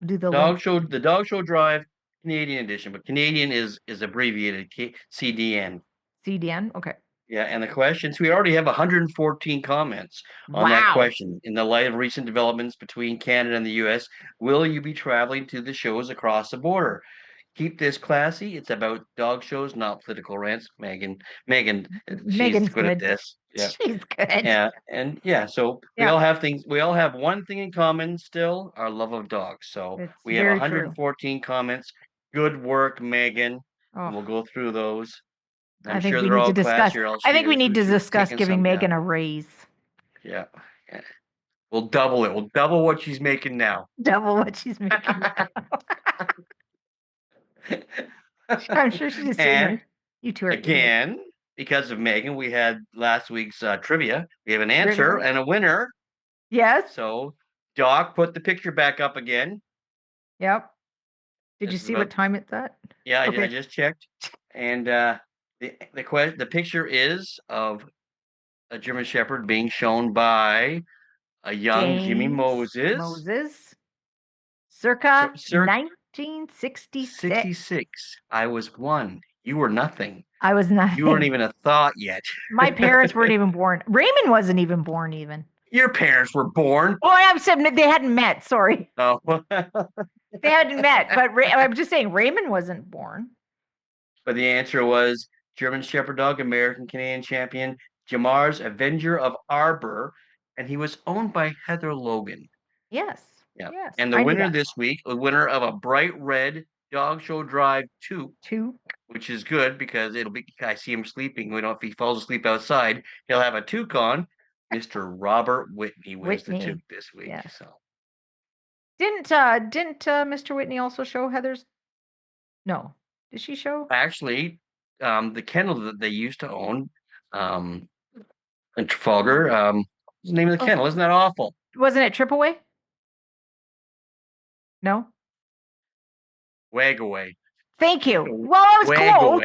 Do the Dog link. Show, the Dog Show Drive Canadian Edition, but Canadian is abbreviated CDN. CDN. Okay. Yeah, and the questions, we already have 114 comments on that question. In the light of recent developments between Canada and the US, will you be traveling to the shows across the border? Keep this classy. It's about dog shows, not political rants. Megan, she's good at this. Yeah. She's good. Yeah, and so we all have things. We all have one thing in common still: our love of dogs. So It's we have very 114 comments. Good work, Megan. And we'll go through those. I'm I think sure we they're need all to discuss. classy, or else I think we need to she would've discuss taken giving some Megan down. a raise. Yeah, We'll double it. We'll double what she's making now. Double what she's making. I'm sure she's just sitting there. And You two are again, because of Megan, we had last week's trivia. We have an answer Trivia. and a winner. Yes. So Doc put the picture back up again. Yep. Did This you is see about- what time it's at? Yeah, Okay. I just checked. And the picture is of a German Shepherd being shown by a young Jimmy James Moses. Circa Circa 1966. 66. I was 1. You were nothing. I was nothing. You weren't even a thought yet. My parents weren't even born. Raymond wasn't even born even. Your parents were born. Oh, I'm saying they hadn't met. Sorry. Oh. They hadn't met, but I'm just saying Raymond wasn't born. But the answer was German Shepherd Dog, American Canadian champion, Jamar's Avenger of Arbor, and he was owned by Heather Logan. Yes. Yeah. Yes. And the winner this week, the winner of a bright red Dog Show Drive 2, which is good because it'll be, I see him sleeping. We don't, if he falls asleep outside, he'll have a toque on. Mr. Robert Whitney wins the toque this week. Yes. So didn't Mr. Whitney also show Heather's? No. Did she show? Actually, the kennel that they used to own, in Trafalgar, what's the name of the kennel? Isn't that awful? Wasn't it Tripaway? No. Wagaway. Thank you. Well, I was close.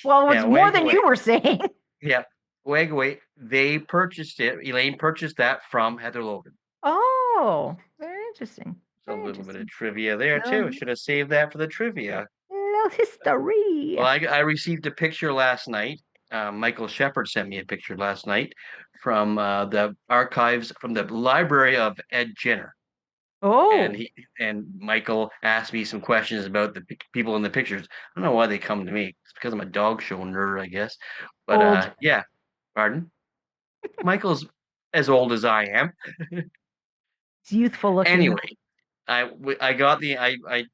Well, it was more than you were saying. Yeah. Wagaway. They purchased it. Elaine purchased that from Heather Logan. Oh, very interesting. So a little bit of trivia there too. Should have saved that for the trivia. Little history. Well, I received a picture last night. Michael Shepard sent me a picture last night from the archives from the library of Ed Jenner. Oh. And Michael asked me some questions about the people in the pictures. I don't know why they come to me. It's because I'm a dog show nerd, I guess. But yeah. Pardon? Michael's as old as I am. It's youthful looking. Anyway, I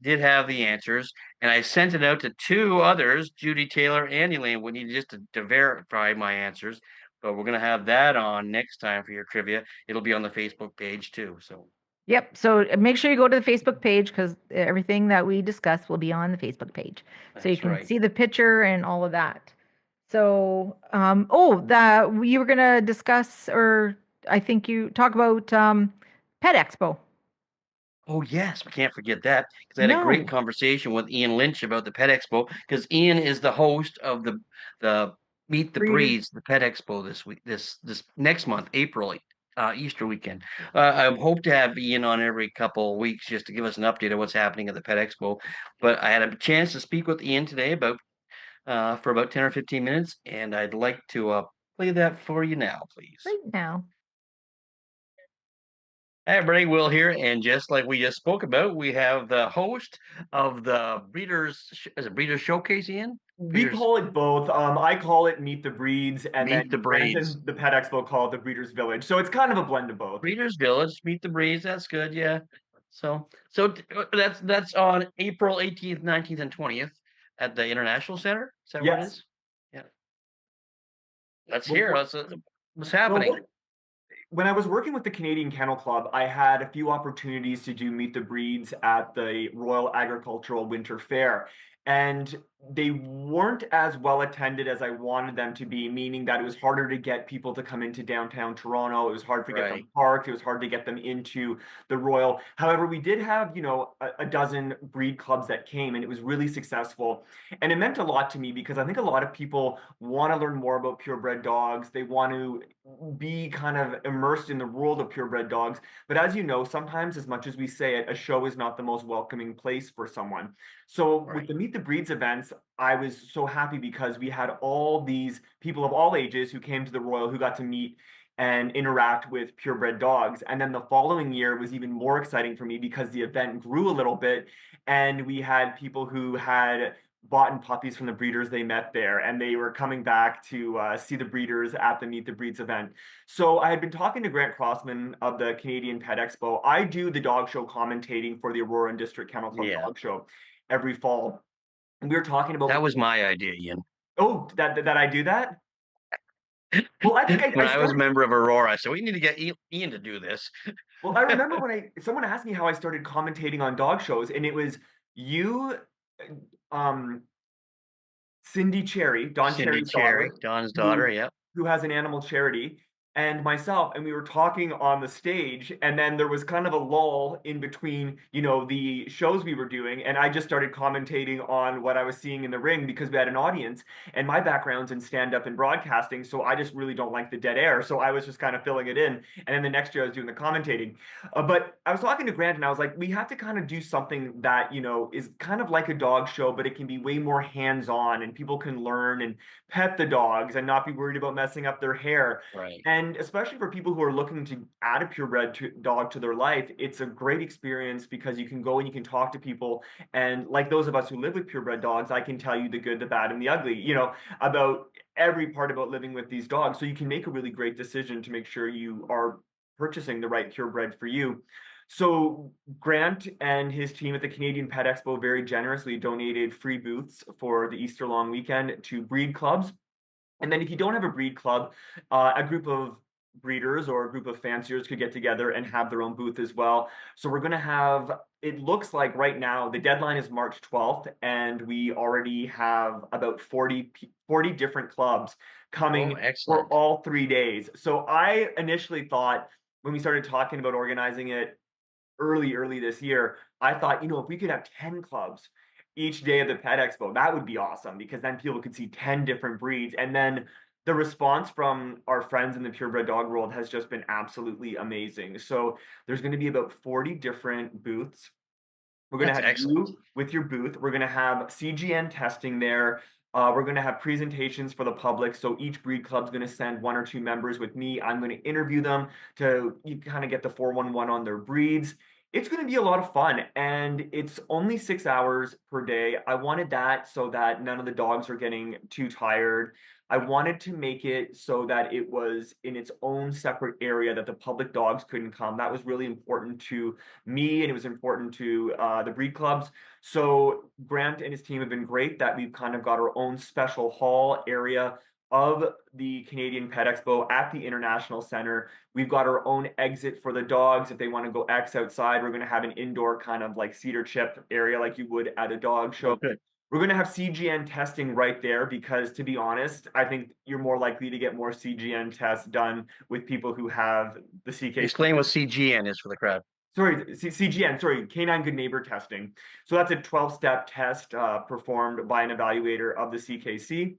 did have the answers, and I sent it out to 2 others, Judy Taylor and Elaine Whitney, just to verify my answers. But we're gonna have that on next time for your trivia. It'll be on the Facebook page too. So. Yep. So make sure you go to the Facebook page because everything that we discuss will be on the Facebook page. So you can see the picture and all of that. So, you were going to discuss, or I think you talk about Pet Expo. Oh, yes. We can't forget that because I had a great conversation with Ian Lynch about the Pet Expo because Ian is the host of the Meet the Breeds, the Pet Expo this week, this next month, April, Easter weekend. I hope to have Ian on every couple of weeks just to give us an update of what's happening at the Pet Expo. But I had a chance to speak with Ian today for about 10 or 15 minutes, and I'd like to play that for you now, please. Right now. Hey, everybody, Will here, and just like we just spoke about, we have the host of the Breeders' Showcase, Ian? We call it both. I call it Meet the Breeds, and Meet the Breeds. The Pet Expo call it the Breeders' Village. So it's kind of a blend of both. Breeders' Village, Meet the Breeds. That's good, yeah. So that's on April 18th, 19th, and 20th at the International Center. Is that what it is? Yeah. Let's hear what's happening. When I was working with the Canadian Kennel Club, I had a few opportunities to do Meet the Breeds at the Royal Agricultural Winter Fair. And they weren't as well attended as I wanted them to be, meaning that it was harder to get people to come into downtown Toronto. It was hard to get them parked. It was hard to get them into the Royal. However, we did have, a dozen breed clubs that came, and it was really successful. And it meant a lot to me because I think a lot of people want to learn more about purebred dogs. They want to be kind of immersed in the world of purebred dogs. But as you know, sometimes, as much as we say it, a show is not the most welcoming place for someone. So with the Meet the Breeds events, I was so happy because we had all these people of all ages who came to the Royal who got to meet and interact with purebred dogs. And then the following year was even more exciting for me because the event grew a little bit and we had people who had bought puppies from the breeders they met there, and they were coming back to see the breeders at the Meet the Breeds event. So I had been talking to Grant Crossman of the Canadian Pet Expo. I do the dog show commentating for the Aurora and District Kennel Club Dog Show every fall. And we were talking about... That was my idea, Ian. Oh, that I do that? Well, I think When I I was a started. member of Aurora, I said we need to get Ian to do this. Well, I remember when someone asked me how I started commentating on dog shows, and it was you, um, Cindy Cherry, Don Cindy Cherry's Cherry, daughter, Don's daughter. who Yep. who has an animal charity, and myself, and we were talking on the stage, and then there was kind of a lull in between, the shows we were doing, and I just started commentating on what I was seeing in the ring because we had an audience, and my background's in stand-up and broadcasting, so I just really don't like the dead air, so I was just kind of filling it in, and then the next year I was doing the commentating. But I was talking to Grant, and I was like, we have to kind of do something that, is kind of like a dog show, but it can be way more hands-on, and people can learn and pet the dogs and not be worried about messing up their hair. Right. And especially for people who are looking to add a purebred dog to their life, it's a great experience because you can go and you can talk to people. And like those of us who live with purebred dogs, I can tell you the good, the bad, and the ugly, about every part about living with these dogs. So you can make a really great decision to make sure you are purchasing the right purebred for you. So Grant and his team at the Canadian Pet Expo very generously donated free booths for the Easter long weekend to breed clubs. And then if you don't have a breed club, a group of breeders or a group of fanciers could get together and have their own booth as well. So we're going to have, it looks like right now, the deadline is March 12th, and we already have about 40 different clubs Oh, coming for excellent. all 3 days. So I initially thought when we started talking about organizing it early this year, I thought, if we could have 10 clubs each day of the Pet Expo, that would be awesome because then people could see 10 different breeds. And then the response from our friends in the purebred dog world has just been absolutely amazing. So there's going to be about 40 different booths. We're going to That's have excellent. you with your booth. We're going to have CGN testing there. We're going to have presentations for the public. So each breed club is going to send one or two members with me. I'm going to interview them to you kind of get the 411 on their breeds. It's going to be a lot of fun, and it's only 6 hours per day. I wanted that so that none of the dogs are getting too tired. I wanted to make it so that it was in its own separate area that the public dogs couldn't come. That was really important to me, and it was important to the breed clubs. So Grant and his team have been great that we've kind of got our own special hall area of the Canadian Pet Expo at the International Center. We've got our own exit for the dogs. If they want to go X outside, we're going to have an indoor kind of like cedar chip area like you would at a dog show. Good. We're going to have CGN testing right there because, to be honest, I think you're more likely to get more CGN tests done with people who have the CK. Explain what CGN is for the crowd. Sorry, CGN, sorry, Canine Good Neighbor Testing. So that's a 12-step test performed by an evaluator of the CKC.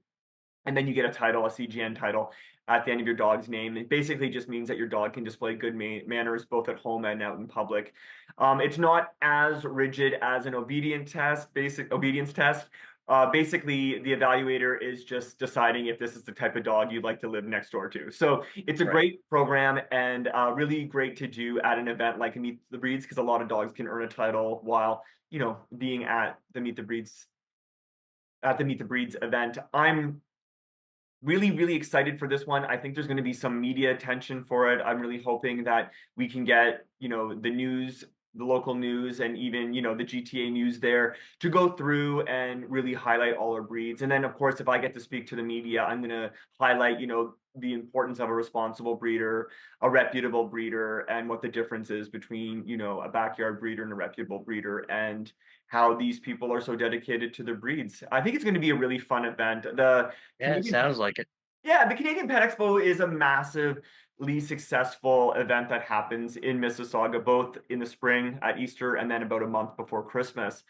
And then you get a title, a CGN title, at the end of your dog's name. It basically just means that your dog can display good manners both at home and out in public. It's not as rigid as an basic obedience test. Basically, the evaluator is just deciding if this is the type of dog you'd like to live next door to. So it's a great program and really great to do at an event like Meet the Breeds because a lot of dogs can earn a title while being at the Meet the Breeds event. I'm really excited for this one. I think there's going to be some media attention for it. I'm really hoping that we can get the news, the local news, and even the GTA news there to go through and really highlight all our breeds. And then of course, if I get to speak to the media, I'm going to highlight the importance of a responsible breeder, a reputable breeder, and what the difference is between a backyard breeder and a reputable breeder, and how these people are so dedicated to their breeds. I think it's going to be a really fun event. Yeah, it sounds like it. Yeah, the Canadian Pet Expo is a massively successful event that happens in Mississauga, both in the spring at Easter and then about a month before Christmas.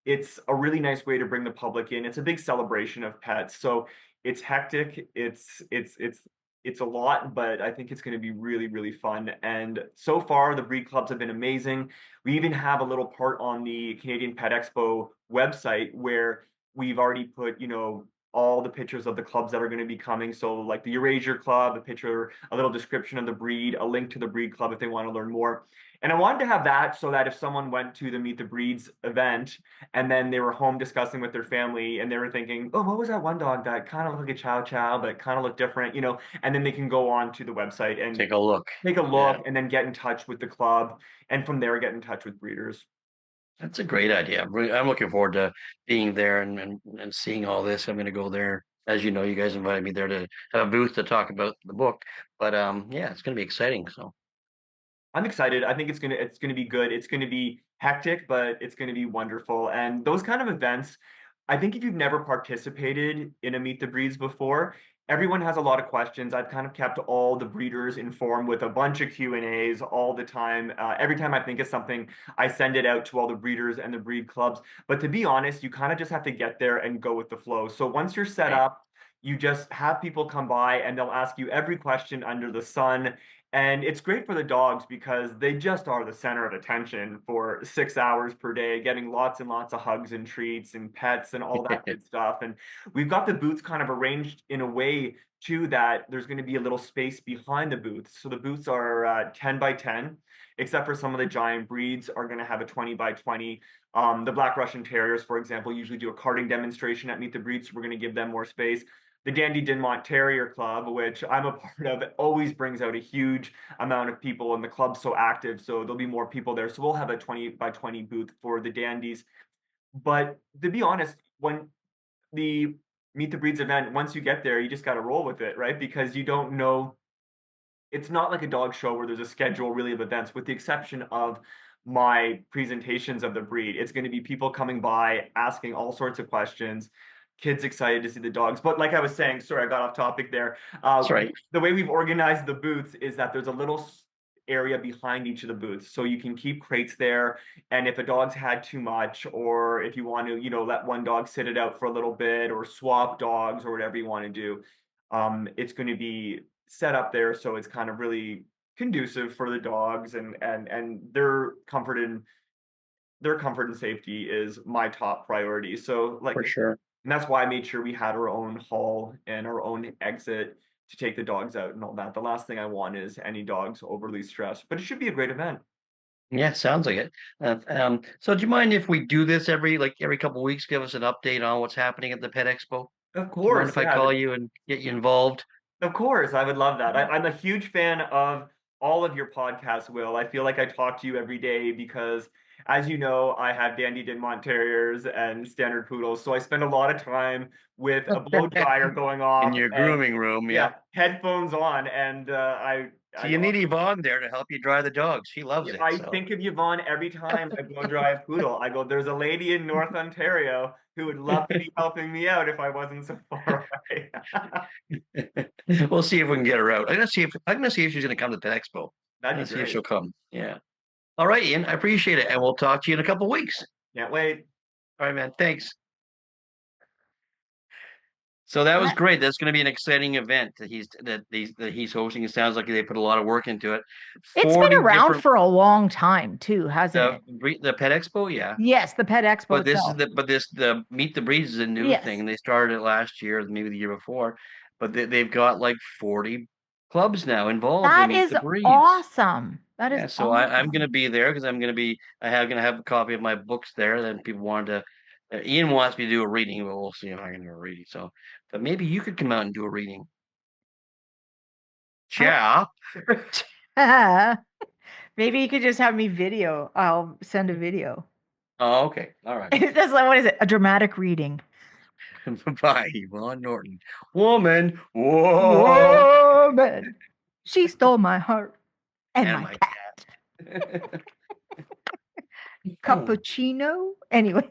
It's a really nice way to bring the public in. It's a big celebration of pets. So it's hectic. It's a lot, but I think it's going to be really fun. And so far, the breed clubs have been amazing. We even have a little part on the Canadian Pet Expo website where we've already put, all the pictures of the clubs that are going to be coming. So like the Eurasia Club, a picture, a little description of the breed, a link to the breed club if they want to learn more. And I wanted to have that so that if someone went to the Meet the Breeds event and then they were home discussing with their family and they were thinking, oh, what was that one dog that kind of looked like a chow chow, but kind of looked different, and then they can go on to the website and Take a look. Yeah. And then get in touch with the club. And from there, get in touch with breeders. That's a great idea. I'm looking forward to being there and seeing all this. I'm going to go there As you know, you guys invited me there to have a booth to talk about the book. But yeah, it's going to be exciting. So I'm excited. I think it's gonna be good. It's gonna be hectic, but it's gonna be wonderful. And those kind of events, I think if you've never participated in a Meet the Breeds before, everyone has a lot of questions. I've kind of kept all the breeders informed with a bunch of Q&As all the time. Every time I think of something, I send it out to all the breeders and the breed clubs. But to be honest, you kind of just have to get there and go with the flow. So once you're set right. up, you just have people come by and they'll ask you every question under the sun. And it's great for the dogs because they just are the center of attention for 6 hours per day, getting lots and lots of hugs and treats and pets and all that good stuff. And we've got the booths kind of arranged in a way too that there's going to be a little space behind the booths. So the booths are 10 by 10, except for some of the giant breeds are going to have a 20 by 20. The Black Russian Terriers, for example, usually do a carting demonstration at Meet the Breeds, so we're going to give them more space. The Dandy Dinmont Terrier Club, which I'm a part of, always brings out a huge amount of people, and the club's so active, so there'll be more people there. So we'll have a 20 by 20 booth for the Dandies. But to be honest, when the Meet the Breeds event, once you get there, you just got to roll with it, right? Because you don't know, it's not like a dog show where there's a schedule really of events, with the exception of my presentations of the breed. It's going to be people coming by, asking all sorts of questions, kids excited to see the dogs. But like I was saying, sorry, I got off topic there. That's right. The way we've organized the booths is that there's a little area behind each of the booths, so you can keep crates there. And if a dog's had too much, or if you want to, let one dog sit it out for a little bit, or swap dogs, or whatever you want to do, it's going to be set up there so it's kind of really conducive for the dogs, and their comfort and safety is my top priority. So like, For sure. and that's why I made sure we had our own hall and our own exit to take the dogs out and all that. The last thing I want is any dogs overly stressed, but it should be a great event. Yeah, sounds like it. So do you mind if we do this every couple of weeks? Give us an update on what's happening at the Pet Expo. Of Do you mind course, if I yeah. call you and get you involved? Of course, I would love that. I'm a huge fan of all of your podcasts, Will. I feel like I talk to you every day because, as you know, I have Dandy Dinmont Terriers and Standard Poodles, so I spend a lot of time with a blow dryer going In off your and, grooming room, yeah, yeah. headphones on, and So you need Yvonne there to help you dry the dogs. She loves it. I So think of Yvonne every time I blow dry a poodle. I go, there's a lady in North Ontario who would love to be helping me out if I wasn't so far away. we'll see if we can get her out. I'm gonna see if she's gonna come to the Expo. I'm That'd gonna be see if great. she'll come. Yeah. All right, Ian. I appreciate it, and we'll talk to you in a couple of weeks. Can't wait. All right, man. Thanks. So that was great. That's going to be an exciting event that he's hosting. It sounds like they put a lot of work into it. It's been 40 around different for a long time too, hasn't it? the Pet Expo, yeah. Yes, the Pet Expo But this is itself. the Meet the Breeds is a new Yes. thing. They started it last year, maybe the year before, but they've got like 40 clubs now involved in That Meet is the Breeds. awesome. That is Yeah, so I'm going to awesome. be there because going to have a copy of my books there. Then people wanted to. Ian wants me to do a reading, but we'll see if I can do a reading. So, but maybe you could come out and do a reading. Yeah. Maybe you could just have me video. I'll send a video. Oh, okay. All right. That's like, what is it? A dramatic reading. Bye, Yvonne Norton. Woman. Whoa. Woman. She stole my heart and And my my cat. Cappuccino. Anyway.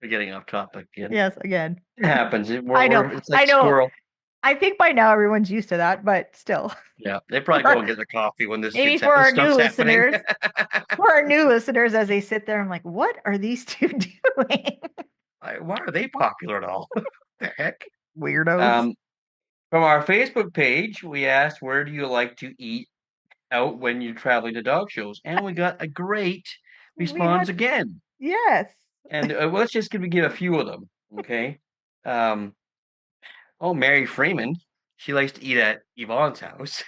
We're getting off topic again. Yes, again. It happens. I know. It's like I know. squirrel. I think by now everyone's used to that, but still. Yeah, they probably go and get the coffee when this Maybe for our new stuff's happening. listeners, for our new listeners, as they sit there, I'm like, what are these two doing? Why are they popular at all? The heck? Weirdos. From our Facebook page, we asked, where do you like to eat out when you're traveling to dog shows? And we got a great response again. Yes. And let's just give a few of them, okay? Mary Freeman. She likes to eat at Yvonne's house.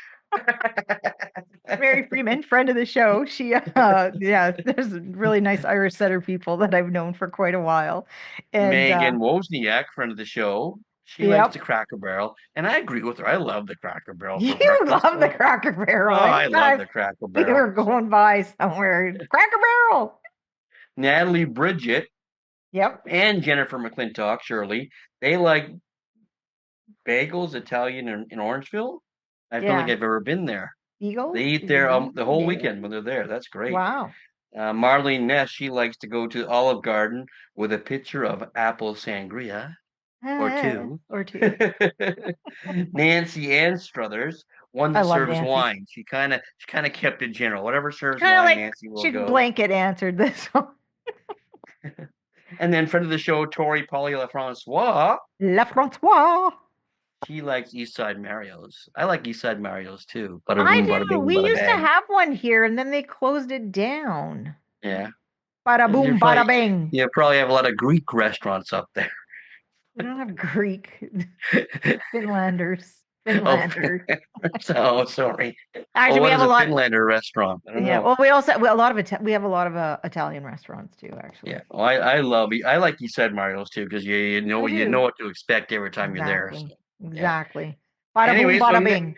Mary Freeman, friend of the show. She, there's really nice Irish setter people that I've known for quite a while. And Megan Wozniak, friend of the show. She likes the Cracker Barrel, and I agree with her. I love the Cracker Barrel. You love the Cracker Barrel. Oh, I love the Cracker Barrel. We were going by somewhere. Cracker Barrel. Natalie Bridget Yep. And Jennifer McClintock, Shirley, they like bagels, Italian in Orangeville. I don't think I've ever been there. Eagles? They eat there the whole weekend when they're there. That's great. Wow. Marlene Ness, she likes to go to Olive Garden with a pitcher of apple sangria or two. Nancy Ann Struthers, one that serves wine. She kind of kept it general. Whatever serves wine, like Nancy will go. She blanket answered this one. And then friend of the show, Tori Polly LaFrancois. She likes Eastside Mario's. I like Eastside Mario's too. I do. We used to have one here, and then they closed it down. Yeah. Bada boom, bada bing. You probably have a lot of Greek restaurants up there. We don't have Greek. Finlanders. Oh, sorry. Actually, we have a lot of Finlander restaurant. I don't know. Well, we also have a lot of Italian restaurants too. Actually. Yeah. Well, I like Eastside Mario's too because you know what to expect every time you're there. So, exactly. Bada boom, bada bing.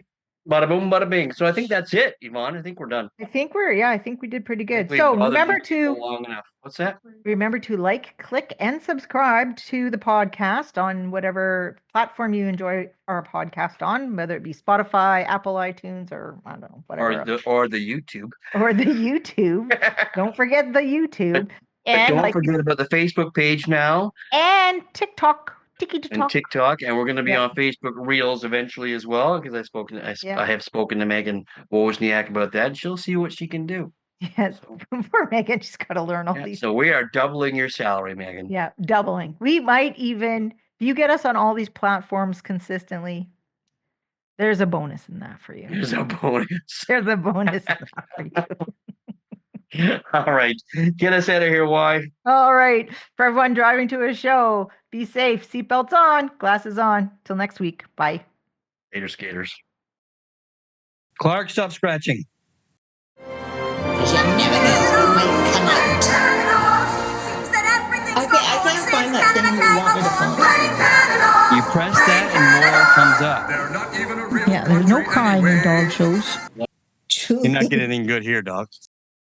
Bada boom, bada bing. So I think that's it, Yvonne. I think we're done. I think we did pretty good. So remember to long enough. What's that? Remember to like, click, and subscribe to the podcast on whatever platform you enjoy our podcast on, whether it be Spotify, Apple iTunes, or I don't know, whatever. Or the YouTube. Or the YouTube. Don't forget the YouTube. But don't forget about the Facebook page now. And TikTok. And TikTok, and we're going to be on Facebook Reels eventually as well, because I have spoken to Megan Wozniak about that. She'll see what she can do. Yes, poor Megan, she's got to learn all these. So we are doubling your salary, Megan. Yeah, doubling. We might even, if you get us on all these platforms consistently, there's a bonus in that for you. There's a bonus. There's a bonus in that for you. All right. Get us out of here, why? All right. For everyone driving to a show, be safe. Seatbelts on. Glasses on. Till next week. Bye. Later, skaters. Clark, stop scratching. Because you never know who might come out. Okay, I can't find that thing you want me to find. You press that and more comes up. Yeah, there's no crying in dog shows. You're not getting anything good here, dog.